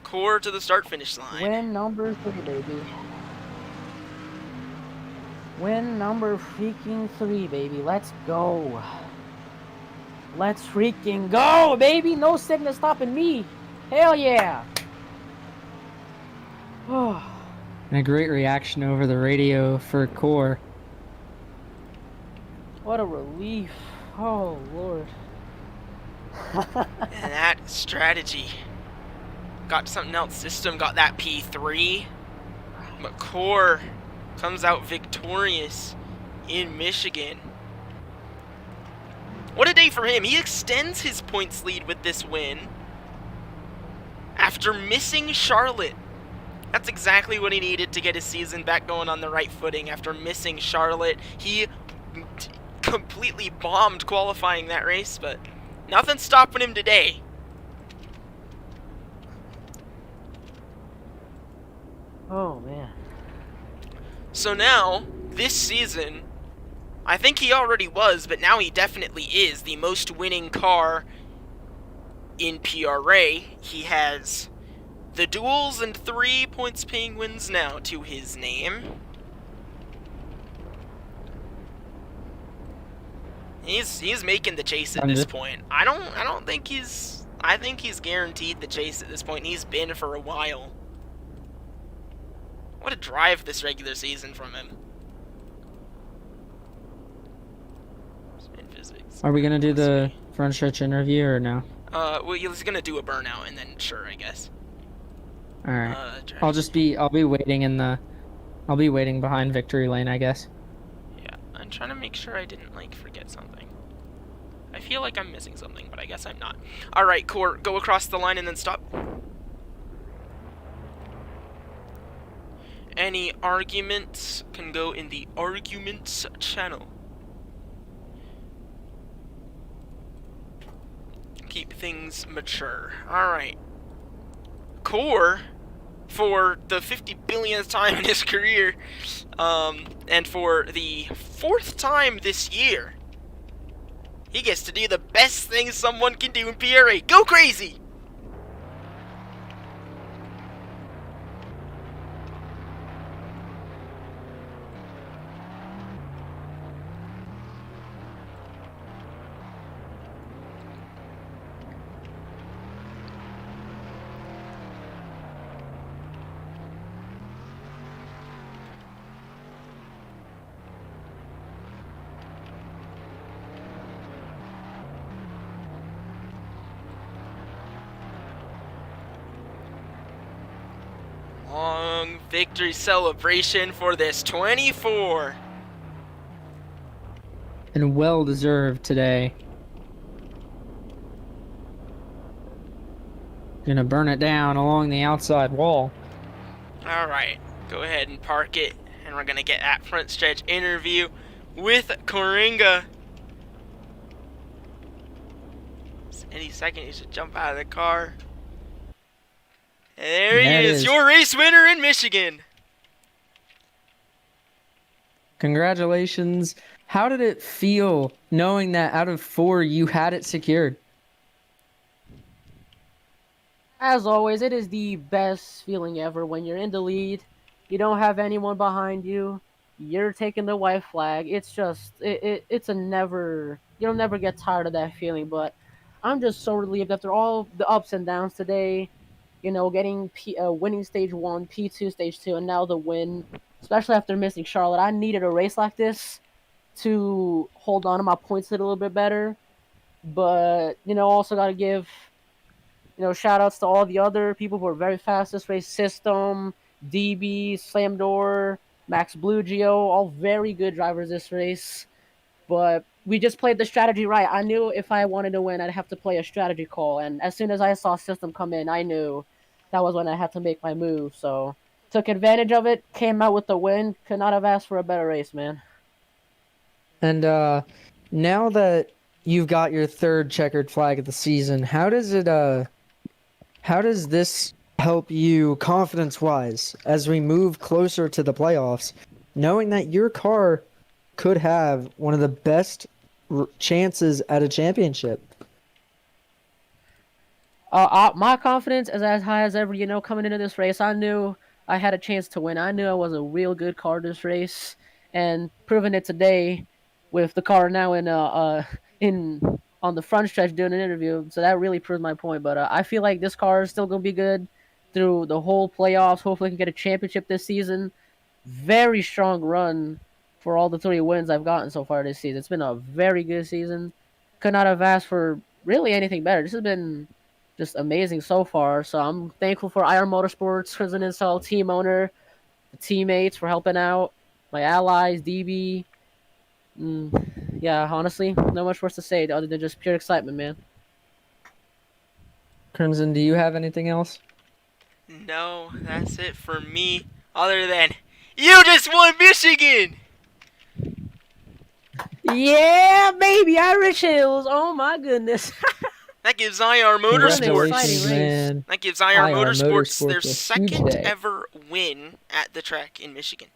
Core to the start finish line. Win number 3, baby. Win number freaking 3, baby. Let's go. Let's freaking go, baby. No sickness stopping me. Hell yeah. Oh. And a great reaction over the radio for Core. What a relief. Oh, Lord. And that strategy got something else. System got that P3. But Core comes out victorious in Michigan. What a day for him. He extends his points lead with this win after missing Charlotte. That's exactly what he needed to get his season back going on the right footing. After missing Charlotte, he completely bombed qualifying that race, but nothing's stopping him today. Oh man. So now, this season, I think he already was, but now he definitely is the most winning car in PRA. He has the duels and 3 points paying wins now to his name. He's making the chase at this point. I think he's guaranteed the chase at this point. He's been for a while. What a drive this regular season from him. Spin physics. Are we gonna do the front stretch interview or no? Well, he's gonna do a burnout and then sure, I guess. All right. I'll be waiting behind victory lane, I guess. Yeah, I'm trying to make sure I didn't forget something. I feel like I'm missing something, but I guess I'm not. All right, Core, go across the line and then stop. Any arguments can go in the arguments channel. Keep things mature. Alright. Core, for the 50 billionth time in his career, and for the 4th time this year, he gets to do the best thing someone can do in PRA. Go crazy! Long victory celebration for this 24. And well deserved today. Gonna burn it down along the outside wall. Alright, go ahead and park it, and we're gonna get that front stretch interview with Coringa. Any second he should jump out of the car. And there he is, your race winner in Michigan. Congratulations. How did it feel knowing that out of 4 you had it secured? As always, it is the best feeling ever when you're in the lead. You don't have anyone behind you. You're taking the white flag. It's just, it's a never, you'll never get tired of that feeling. But I'm just so relieved after all the ups and downs today. You know, getting winning stage 1, P2, stage 2, and now the win. Especially after missing Charlotte. I needed a race like this to hold on to my points a little bit better. But, you know, also got to give, you know, shout outs to all the other people who were very fast this race. System, DB, Slam Door, Max Blue Geo, all very good drivers this race. But we just played the strategy right. I knew if I wanted to win, I'd have to play a strategy call. And as soon as I saw System come in, I knew that was when I had to make my move. So took advantage of it, came out with the win. Could not have asked for a better race, man. And now that you've got your 3rd checkered flag of the season, how does this help you confidence-wise as we move closer to the playoffs, knowing that your car could have one of the best chances at a championship? My confidence is as high as ever. You know, coming into this race, I knew I had a chance to win. I knew I was a real good car this race, and proving it today with the car now in on the front stretch doing an interview. So that really proved my point. But I feel like this car is still gonna be good through the whole playoffs. Hopefully, I can get a championship this season. Very strong run for all the 3 wins I've gotten so far this season. It's been a very good season. Could not have asked for really anything better. This has been just amazing so far. So I'm thankful for IR Motorsports, Prison Install, team owner, the teammates for helping out, my allies, DB. yeah, honestly, no much more to say other than just pure excitement, man. Crimson, do you have anything else? No, that's it for me. Other than, you just won Michigan! Yeah, baby, Irish Hills. Oh my goodness. That gives IR What an Motorsports. exciting Congratulations, race. man. That gives IR IR Motorsports their Motorsports a huge second day. ever win at the track in Michigan.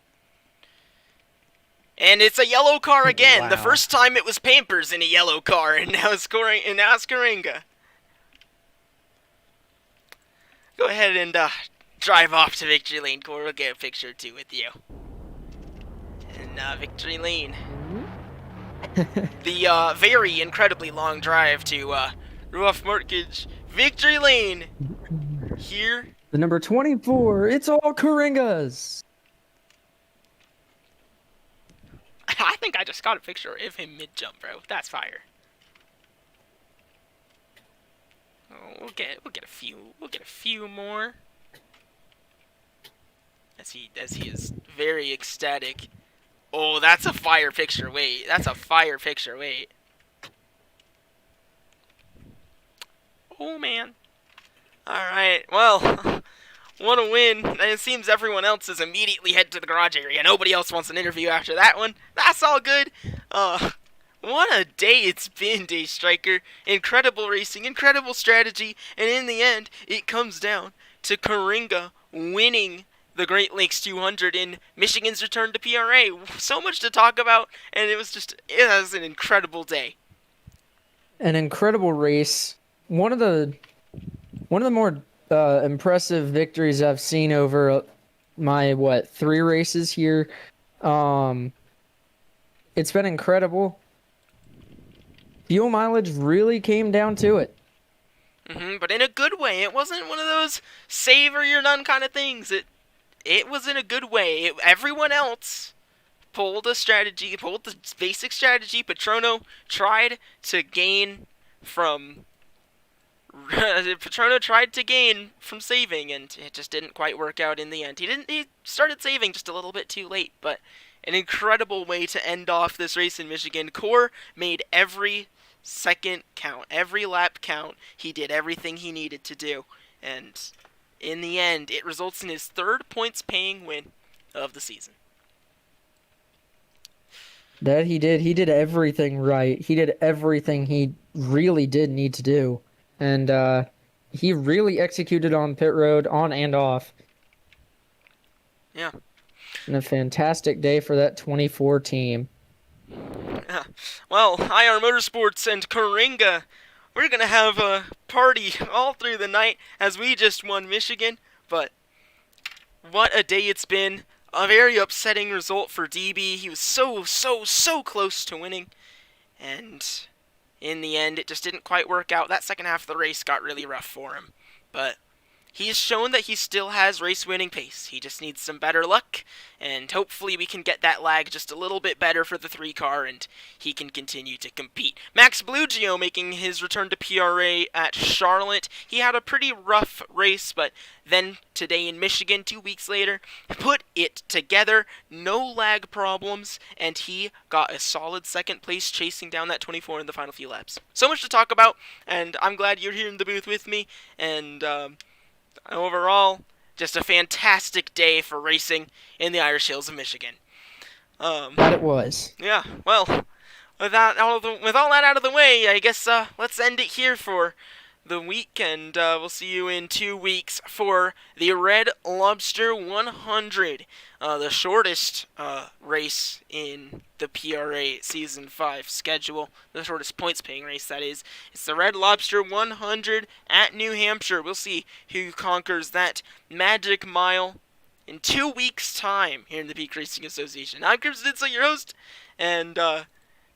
And it's a yellow car again. The Wow. first time it was Pampers in a yellow car, and now it's Coringa. Go ahead and drive off to Victory Lane, Corey. We'll get a picture or two with you. And Victory Lane. The very incredibly long drive to Ruoff Mortgage. Victory Lane. Here. The number 24. It's all Coringas. I think I just got a picture of him mid-jump, bro. That's fire. Oh, we'll get a few more. As he is very ecstatic. Oh, that's a fire picture. Wait, that's a fire picture. Wait. Oh man. All right. Well. What a win. And it seems everyone else is immediately head to the garage area. Nobody else wants an interview after that one. That's all good. What a day it's been, Day Striker. Incredible racing, incredible strategy, and in the end, it comes down to Coringa winning the Great Lakes 200 in Michigan's return to PRA. So much to talk about, and it was an incredible day. An incredible race. One of the more impressive victories I've seen over my 3 races here. It's been incredible. Fuel mileage really came down to it. But in a good way. It wasn't one of those save or you're done kind of things. It was in a good way. Everyone else pulled the basic strategy. Patrono tried to gain from saving, and it just didn't quite work out in the end. He started saving just a little bit too late, but an incredible way to end off this race in Michigan. Core made every second count, every lap count. He did everything he needed to do, and in the end, it results in his 3rd points-paying win of the season. That he did. He did everything right. He did everything he really did need to do. And he really executed on pit road, on and off. Yeah. And a fantastic day for that 24 team. Well, IR Motorsports and Coringa, we're going to have a party all through the night as we just won Michigan. But what a day it's been. A very upsetting result for DB. He was so close to winning. And in the end, it just didn't quite work out. That second half of the race got really rough for him. But he's shown that he still has race-winning pace. He just needs some better luck, and hopefully we can get that lag just a little bit better for the 3-car, and he can continue to compete. Max Blugio making his return to PRA at Charlotte. He had a pretty rough race, but then today in Michigan, 2 weeks later, put it together, no lag problems, and he got a solid 2nd place chasing down that 24 in the final few laps. So much to talk about, and I'm glad you're here in the booth with me, and overall, just a fantastic day for racing in the Irish Hills of Michigan. That it was. Yeah, well, with all that out of the way, I guess let's end it here for the week, and we'll see you in 2 weeks for the Red Lobster 100, the shortest race in the PRA Season 5 schedule, the shortest points-paying race, that is. It's the Red Lobster 100 at New Hampshire. We'll see who conquers that magic mile in 2 weeks' time here in the Peak Racing Association. I'm Crimson Ditzel, your host, and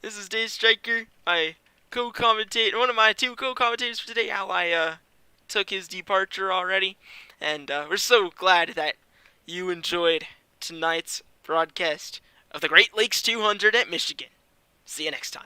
this is Dave Stryker, one of my 2 co-commentators for today. Ally took his departure already, and we're so glad that you enjoyed tonight's broadcast of the Great Lakes 200 at Michigan. See you next time.